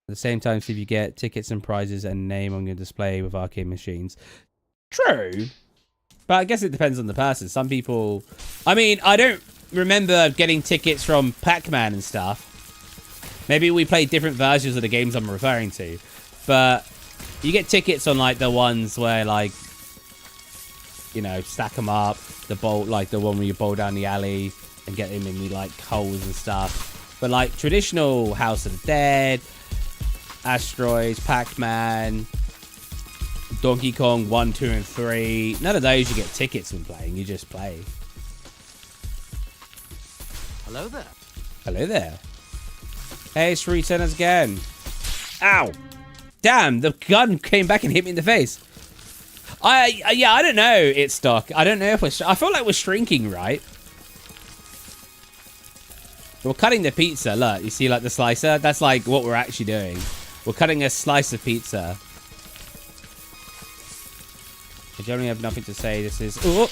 At the same time, see if you get tickets and prizes and name on your display with arcade machines. True. But I guess it depends on the person. Some people... I mean, I don't remember getting tickets from Pac-Man and stuff. Maybe we played different versions of the games I'm referring to. But you get tickets on, like, the ones where, like... You know, stack them up. The bowl, like, the one where you bowl down the alley and get them in, like, holes and stuff. But, like, traditional House of the Dead... Asteroids, Pac-Man, Donkey Kong 1, 2, and 3. None of those you get tickets when playing. You just play. Hello there. Hello there. Hey, it's returners again. Ow. Damn, the gun came back and hit me in the face. Yeah, I don't know. It's stuck. I don't know if I feel like we're shrinking, right? We're cutting the pizza. Look, you see like the slicer? That's like what we're actually doing. We're cutting a slice of pizza. I generally have nothing to say. This is... Oh,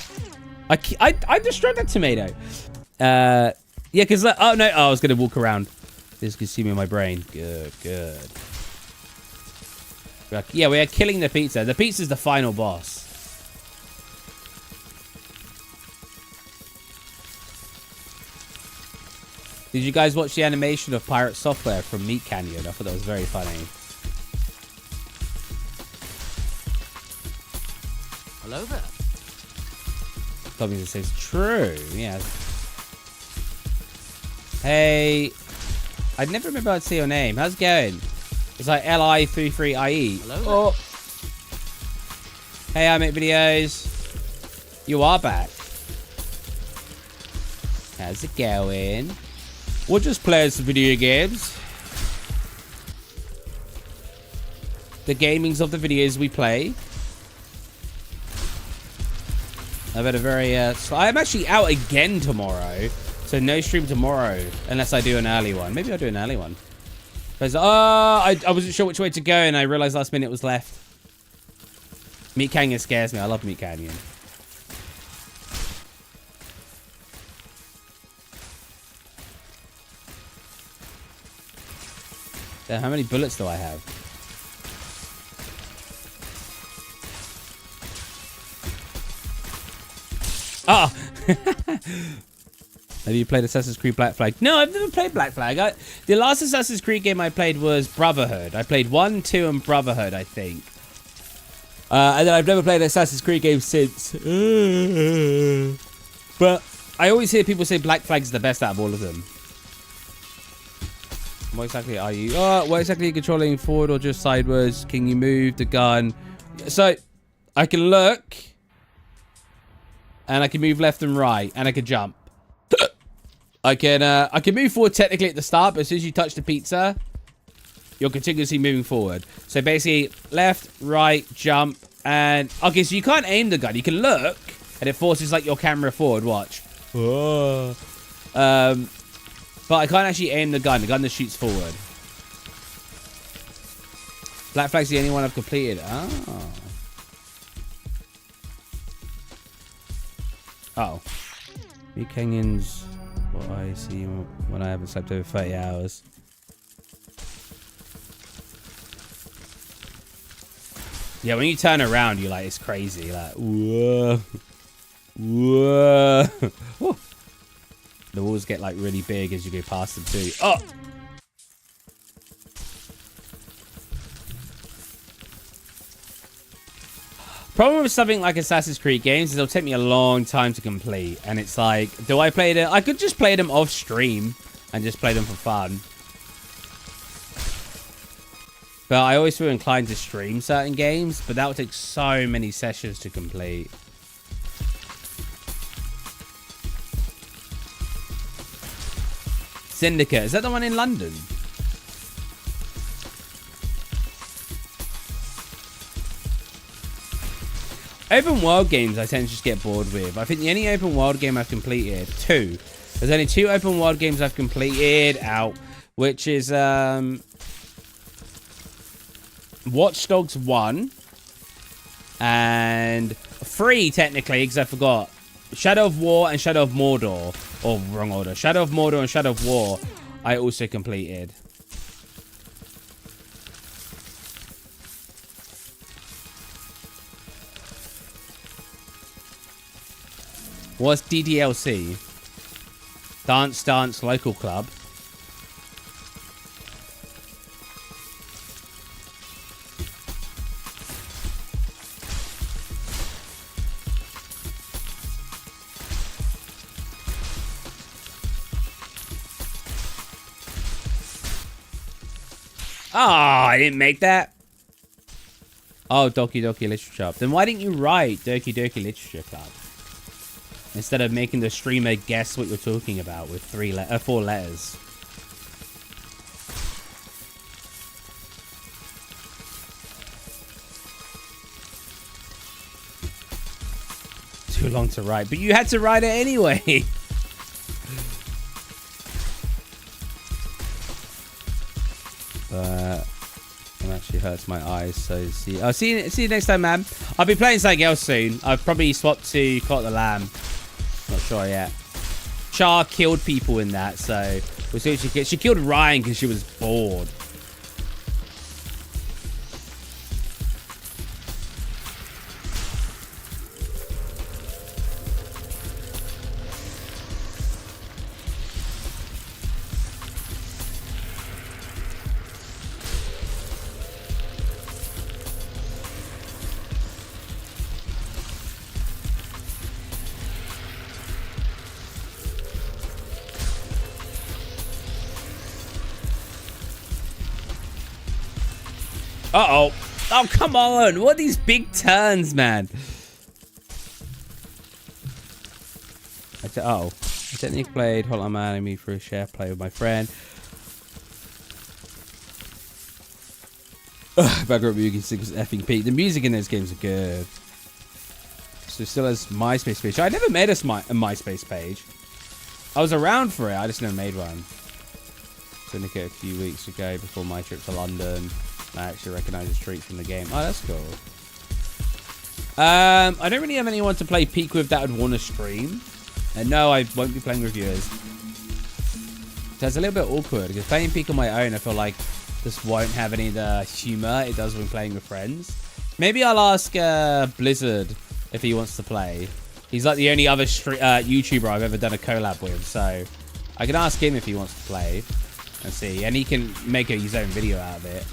I destroyed that tomato. Yeah, because... Oh, no. Oh, I was going to walk around. This is consuming my brain. Good. Yeah, we are killing the pizza. The pizza's the final boss. Did you guys watch the animation of Pirate Software from Meat Canyon? I thought that was very funny. Hello there. Something that says true. Yeah. Hey. I never remember I'd say your name. How's it going? It's like LI33IE. Hello there. Oh. Hey, I make videos. You are back. How's it going? We're just playing some video games. The gamings of the videos we play. I've had a very... I'm actually out again tomorrow. So no stream tomorrow. Unless I do an early one. Maybe I'll do an early one. Because, I wasn't sure which way to go. And I realized last minute was left. Meat Canyon scares me. I love Meat Canyon. How many bullets do I have? Ah! Have you played Assassin's Creed Black Flag? No, I've never played Black Flag. The last Assassin's Creed game I played was Brotherhood. I played 1, 2, and Brotherhood, I think. And then I've never played an Assassin's Creed game since. But I always hear people say Black Flag is the best out of all of them. What exactly are you? What exactly are you controlling? Forward or just sideways? Can you move the gun? So, I can look. And I can move left and right. And I can jump. I can move forward technically at the start. But as soon as you touch the pizza, you're continuously moving forward. So basically, left, right, jump. And, okay, so you can't aim the gun. You can look. And it forces like your camera forward. Watch. But I can't actually aim the gun that shoots forward. Black Flag's the only one I've completed. Oh. Me Kenyans, what I see when I haven't slept over 30 hours. Yeah, when you turn around, you're like, it's crazy. Like, whoa. Whoa. Whoa. The walls get like really big as you go past them too. Oh! Problem with something like Assassin's Creed games is it'll take me a long time to complete. And it's like, do I play them? I could just play them off stream and just play them for fun. But I always feel inclined to stream certain games, but that would take so many sessions to complete. Syndicate. Is that the one in London? Open world games I tend to just get bored with. I think the only open world game I've completed, there's only 2 open world games I've completed out, which is Watch Dogs 1 and 3 technically, because I forgot. Shadow of War and Shadow of Mordor. Or wrong order. Shadow of Mordor and Shadow of War I also completed. What's DDLC? Dance Dance Local Club. Oh, I didn't make that. Oh, Doki Doki Literature Club. Then why didn't you write Doki Doki Literature Club? Instead of making the streamer guess what you're talking about with 4 letters. Too long to write. But you had to write it anyway. It actually hurts my eyes, so see you next time, man. I'll be playing something else soon. I've probably swapped to Caught the Lamb. Not sure yet. Char killed people in that, so we'll see what she gets. She killed Ryan because she was bored. Uh-oh. Oh, come on. What are these big turns, man? I technically played Hotline Miami for a share play with my friend. Background music is effing peak. The music in those games are good. So still has MySpace page. I never made a MySpace page. I was around for it. I just never made one. Syndicate a few weeks ago before my trip to London. I actually recognize the street from the game. Oh, that's cool. I don't really have anyone to play Peak with that would want to stream. And no, I won't be playing reviewers. So it's a little bit awkward because playing Peak on my own, I feel like this won't have any of the humor it does when playing with friends. Maybe I'll ask Blizzard if he wants to play. He's like the only other YouTuber I've ever done a collab with. So I can ask him if he wants to play and see. And he can make his own video out of it.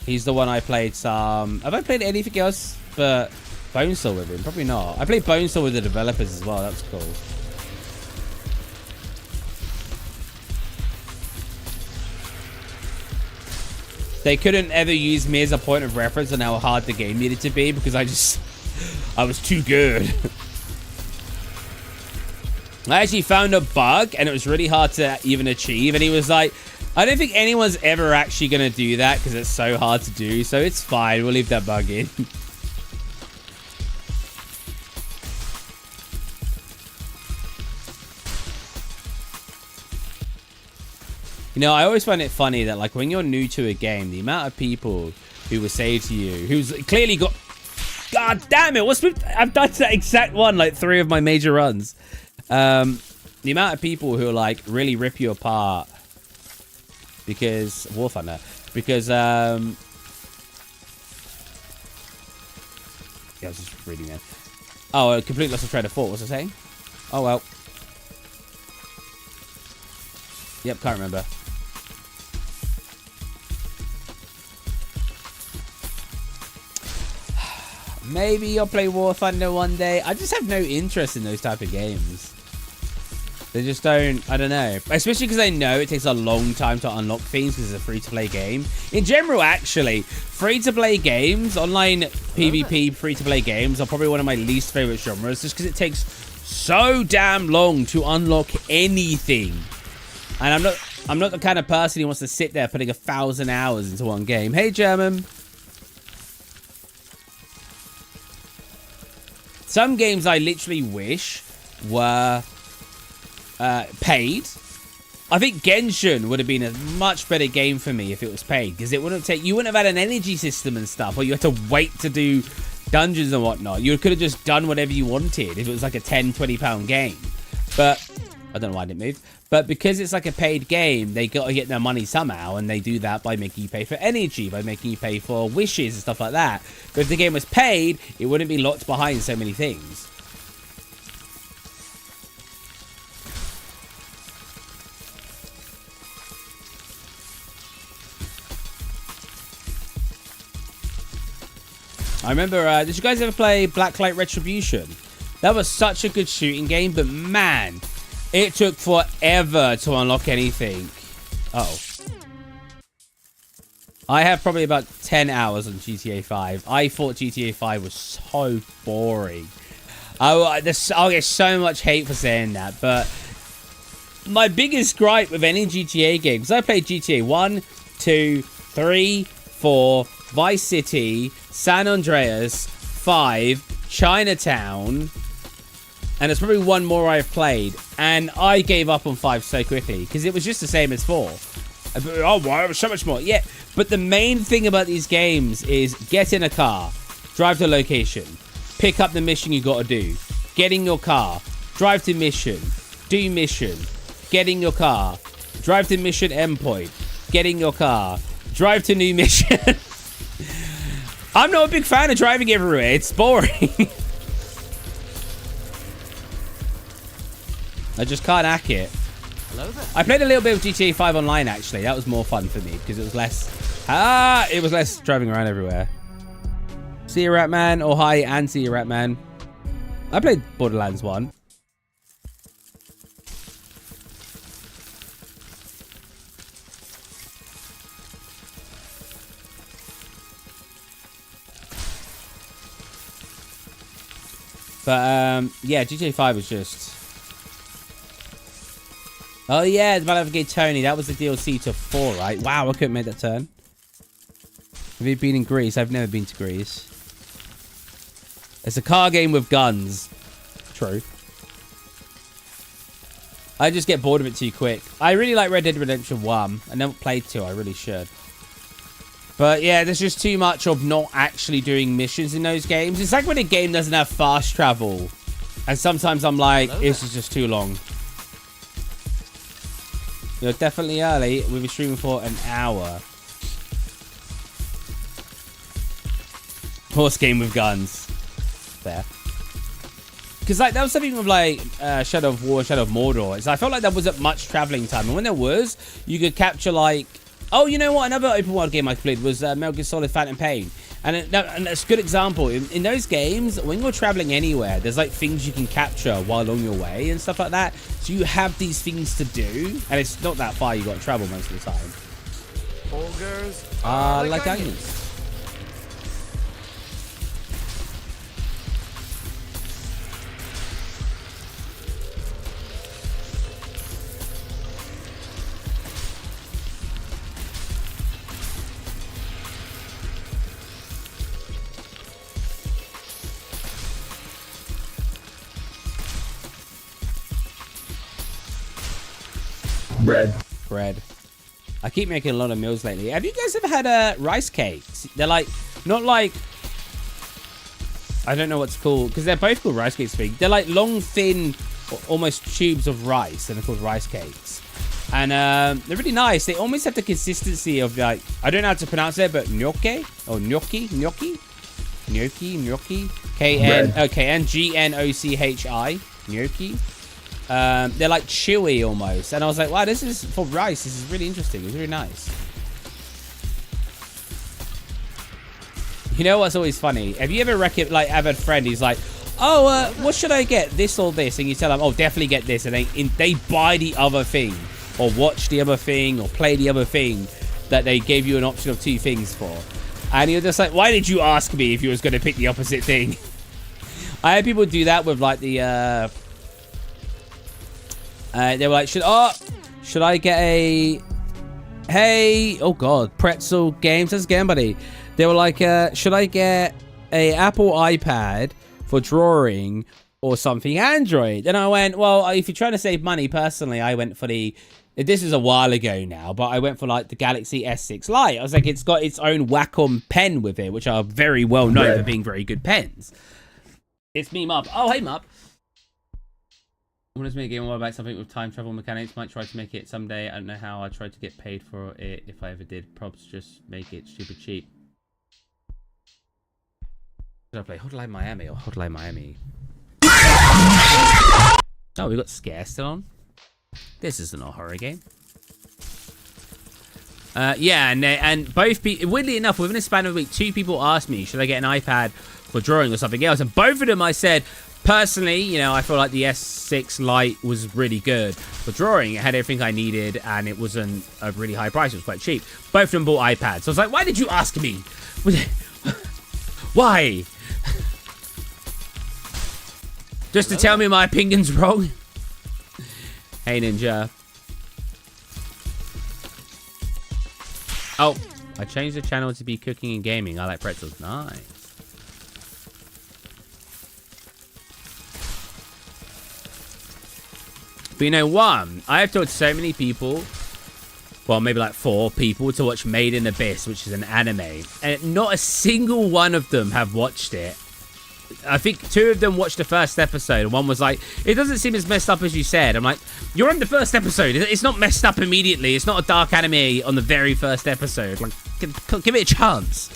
He's the one I played some... Have I played anything else but Bonesaw with him? Probably not. I played Bonesaw with the developers as well. That's cool. They couldn't ever use me as a point of reference on how hard the game needed to be because I was too good. I actually found a bug and it was really hard to even achieve. And he was like, I don't think anyone's ever actually going to do that because it's so hard to do. So it's fine. We'll leave that bug in. You know, I always find it funny that, like, when you're new to a game, the amount of people who will say to you, who's clearly got... God damn it, I've done that exact one, like, 3 of my major runs. The amount of people who, like, really rip you apart because... War Thunder. Because, yeah, I was just reading that. Oh, a complete loss of train of thought, what's it saying? Oh, well. Yep, can't remember. Maybe I'll play War Thunder one day. I just have no interest in those type of games. They just don't, I don't know. Especially because I know it takes a long time to unlock things because it's a free-to-play game. In general, actually, free-to-play games, online PvP free-to-play games are probably one of my least favorite genres just because it takes so damn long to unlock anything. And I'm not the kind of person who wants to sit there putting 1,000 hours into one game. Hey, German. Some games I literally wish were paid. I think Genshin would have been a much better game for me if it was paid, because it wouldn't take, you wouldn't have had an energy system and stuff, or you had to wait to do dungeons and whatnot. You could have just done whatever you wanted if it was like a £10-20 game. But I don't know why I didn't move. But because it's like a paid game, they got to get their money somehow, and they do that by making you pay for energy, by making you pay for wishes and stuff like that. But if the game was paid, it wouldn't be locked behind so many things. I remember, did you guys ever play Blacklight Retribution? That was such a good shooting game, but man, it took forever to unlock anything. Uh-oh. I have probably about 10 hours on GTA 5. I thought GTA 5 was so boring. I'll get so much hate for saying that, but my biggest gripe with any GTA game, because I played GTA 1, 2, 3, 4, Vice City, San Andreas, 5, Chinatown, and there's probably one more I've played, and I gave up on 5 so quickly because it was just the same as 4. Oh, wow, so much more. Yeah, but the main thing about these games is get in a car, drive to location, pick up the mission you got to do, get in your car, drive to mission, do mission, get in your car, drive to mission endpoint, get in your car, drive to new mission. I'm not a big fan of driving everywhere. It's boring. I just can't hack it. Hello there. I played a little bit of GTA 5 online, actually. That was more fun for me because it was less... it was less driving around everywhere. See you, Ratman. Or hi, and see you, Ratman. I played Borderlands 1. But, yeah, GTA 5 was just... Oh, yeah, the Battle of Gay Tony. That was the DLC to 4, right? Wow, I couldn't make that turn. Have you been in Greece? I've never been to Greece. It's a car game with guns. True. I just get bored of it too quick. I really like Red Dead Redemption 1. I never played 2. I really should. But yeah, there's just too much of not actually doing missions in those games. It's like when a game doesn't have fast travel. And sometimes I'm like, this is just too long. You're definitely early. We'll be streaming for an hour. Horse game with guns. Fair. Because like that was something with like Shadow of War, Shadow of Mordor. I felt like there wasn't much traveling time. And when there was, you could capture like... Oh, you know what? Another open world game I played was Metal Gear Solid Phantom Pain. And that's a good example. In those games, when you're traveling anywhere, there's like things you can capture while on your way and stuff like that. So you have these things to do. And it's not that far you got to travel most of the time. Ogres Like onions. Bread. I keep making a lot of meals lately. Have you guys ever had rice cakes? They're like, not like, I don't know what's called, because they're both called rice cakes. They're like long, thin, almost tubes of rice, and they're called rice cakes. And they're really nice. They almost have the consistency of like, I don't know how to pronounce it, but gnocchi or gnocchi. K-N-G-N-O-C-H-I. Gnocchi. They're like chewy almost, and I was like, wow, this is for rice. This is really interesting. It's really nice. You know what's always funny? Have you ever have a friend who's like, oh, what should I get, this or this? And you tell them, oh, definitely get this, and they buy the other thing, or watch the other thing, or play the other thing that they gave you an option of 2 things for, and you're just like, why did you ask me if you was going to pick the opposite thing? I had people do that with like the they were like, should I get a, hey, oh god, Pretzel Games, how's it going, buddy? They were like, should I get a Apple iPad for drawing or something Android? And I went, well, if you're trying to save money, personally, I went for this is a while ago now, but I went for like the Galaxy S6 Lite. I was like, it's got its own Wacom pen with it, which are very well known for being very good pens. It's me, Mup. Oh, hey, Mup. I want to make a game more about something with time travel mechanics. Might try to make it someday. I don't know how. I tried to get paid for it if I ever did. Probs just make it stupid cheap. Should I play Hotline Miami or Hotline Miami? Oh, we got Scare still on. This isn't a horror game. Yeah, and both weirdly enough, within a span of a week, 2 people asked me, should I get an iPad for drawing or something else? And both of them I said, personally, you know, I feel like the S6 Lite was really good for drawing. It had everything I needed, and it wasn't a really high price. It was quite cheap. Both of them bought iPads. So I was like, why did you ask me? Why? Just to tell me my opinion's wrong? Hey, Ninja. Oh, I changed the channel to be cooking and gaming. I like pretzels. Nice. But you know what? I have told so many people, well, maybe like 4 people, to watch Made in Abyss, which is an anime. And not a single one of them have watched it. I think 2 of them watched the first episode, and one was like, it doesn't seem as messed up as you said. I'm like, you're on the first episode. It's not messed up immediately. It's not a dark anime on the very first episode. Like, give it a chance.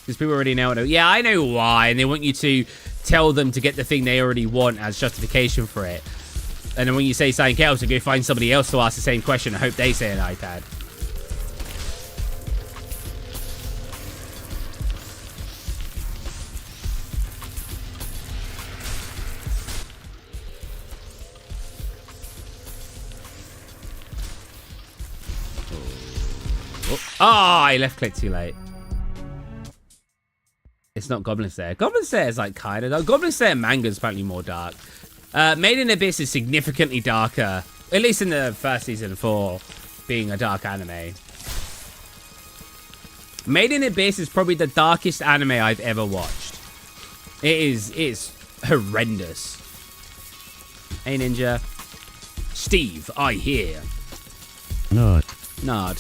Because people already know it. Yeah, I know why. And they want you to tell them to get the thing they already want as justification for it. And then when you say something else, you go find somebody else to ask the same question and hope they say an iPad. Oh, I left click too late. It's not Goblin Slayer. Goblin Slayer is like kind of... Goblin Slayer manga is apparently more dark. Made in Abyss is significantly darker. At least in the first season for being a dark anime. Made in Abyss is probably the darkest anime I've ever watched. It's horrendous. Hey, Ninja. Steve, I hear. Nod. Nod.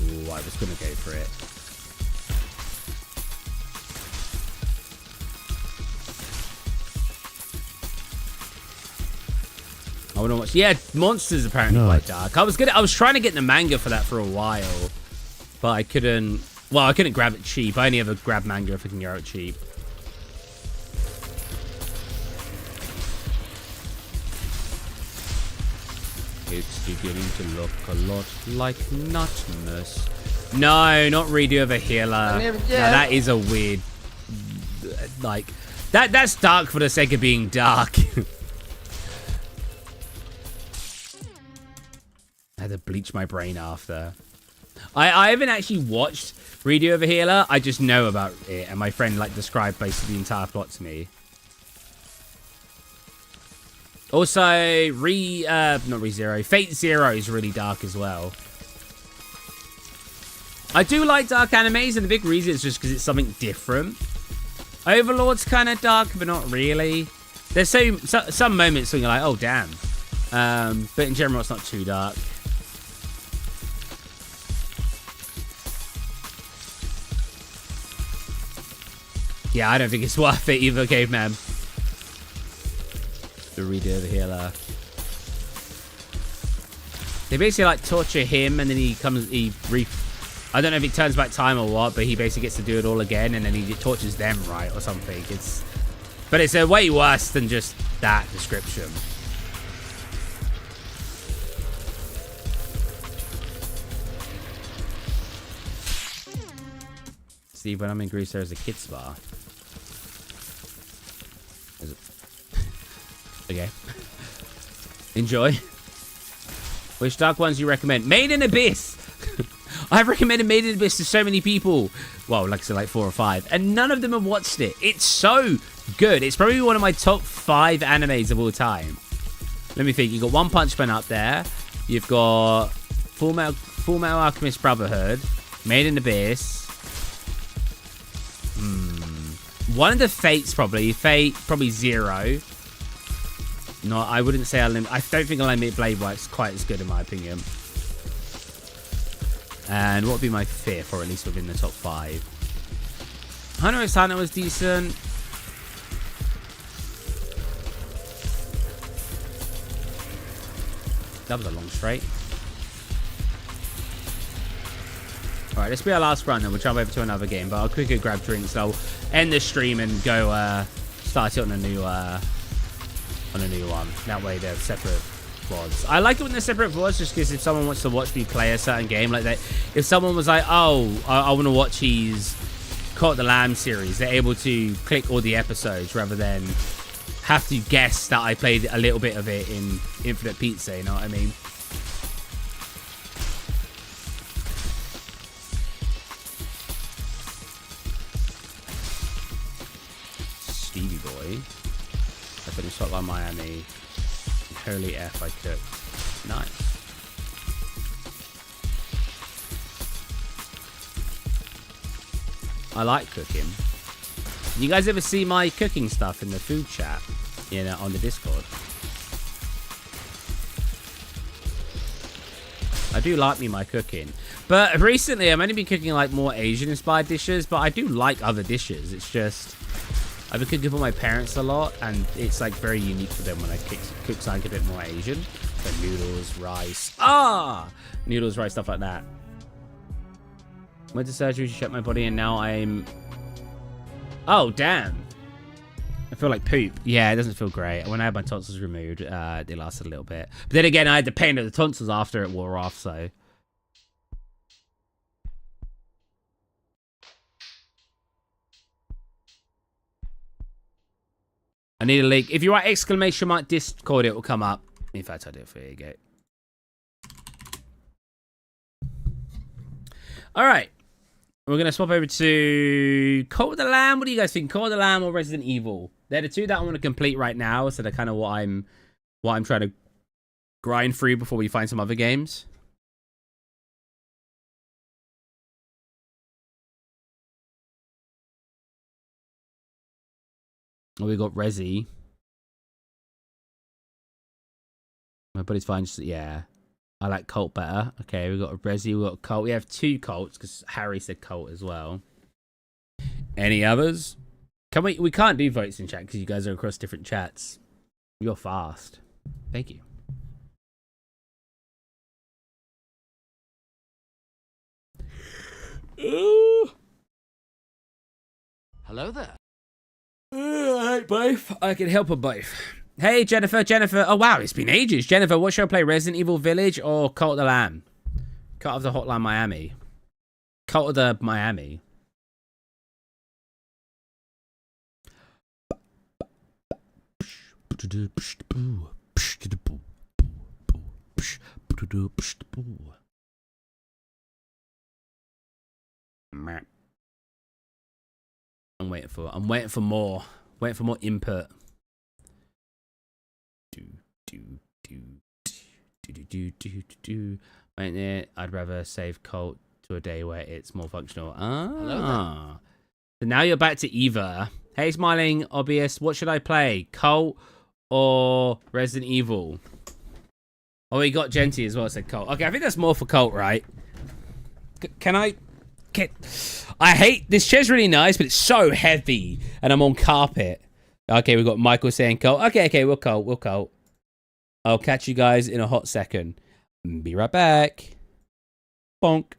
Ooh, I was gonna go for it. I wanna watch. Yeah, Monsters apparently quite dark. I was trying to get the manga for that for a while, but I couldn't Well, I couldn't grab it cheap. I only ever grab manga if I can get it cheap. It's beginning to look a lot like Nutmas. No, not redo of a healer. No, that is a weird... Like... That's dark for the sake of being dark. I had to bleach my brain after. I haven't actually watched Redo of a Healer. I just know about it, and my friend like described basically the entire plot to me. Also, not ReZero, Fate Zero is really dark as well. I do like dark animes, and the big reason is just because it's something different. Overlord's kind of dark, but not really. There's some moments when you're like, oh damn. But in general, it's not too dark. Yeah, I don't think it's worth it either, Caveman. The Redo of the Healer. They basically like torture him, and then I don't know if it turns back time or what, but he basically gets to do it all again, and then he tortures them, right, or something. But it's a way worse than just that description. Steve, when I'm in Greece, there's a kids bar. Is it? Okay. Enjoy. Which dark ones you recommend? Made in Abyss! I've recommended Made in Abyss to so many people. Well, like I said, like 4 or 5. And none of them have watched it. It's so good. It's probably one of my top 5 animes of all time. Let me think. You've got One Punch Man up there. You've got Full Metal Alchemist Brotherhood. Made in Abyss. One of the Fates probably. Fate, probably Zero. No, I wouldn't say Unlimited. I don't think Unlimited Blade Works quite as good in my opinion. And what would be my 5th, or at least within the top 5? Hunter x Hunter was decent. That was a long straight. Alright, this will be our last run, then we'll jump over to another game. But I'll quickly grab drinks. I'll end the stream and go start it on a new one. That way they're separate VODs. I like it when they're separate VODs, just because if someone wants to watch me play a certain game like that, if someone was like, oh, I want to watch his Cult of the Lamb series, they're able to click all the episodes rather than have to guess that I played a little bit of it in Infinite Pizza, you know what I mean? Stevie Boy. I finished Hotline Miami. Holy F, I cooked. Nice. I like cooking. You guys ever see my cooking stuff in the food chat? You know, on the Discord? I do like my cooking. But recently, I've only been cooking like more Asian-inspired dishes, but I do like other dishes. It's just... I've been cooking for my parents a lot, and it's like very unique for them when I cook something a bit more Asian. Like noodles, rice. Noodles, rice, stuff like that. Went to surgery to check my body, and now I'm... Oh, damn. I feel like poop. Yeah, it doesn't feel great. When I had my tonsils removed, it lasted a little bit. But then again, I had the pain of the tonsils after it wore off, so... I need a link. If you write exclamation mark Discord, it will come up. In fact, I do it for you. Go. All right. We're going to swap over to Cult of the Lamb. What do you guys think? Cult of the Lamb or Resident Evil? They're the two that I want to complete right now. So they're kind of what I'm trying to grind through before we find some other games. Oh, we got Resi. My buddy's fine. Just, yeah. I like Cult better. Okay, we got a Resi, we got a Cult. We have 2 Cults because Harry said Cult as well. Any others? Can we can't do votes in chat because you guys are across different chats. You're fast. Thank you. Hello there. I hate both. I can help them both. Hey, Jennifer. Oh, wow. It's been ages. Jennifer, what should I play? Resident Evil Village or Cult of the Lamb? Cult of the Hotline Miami. Cult of the Miami. I'm waiting for more. Waiting for more input. Wait there. I'd rather save Colt to a day where it's more functional. Ah. So now you're back to Eva. Hey, Smiling Obvious. What should I play? Colt or Resident Evil? Oh, we got Genty as well. Said Colt. Okay, I think that's more for Colt, right? I hate this chair's really nice, but it's so heavy, and I'm on carpet. Okay, we got Michael saying Colt. Okay, we'll Colt. I'll catch you guys in a hot second. Be right back. Bonk.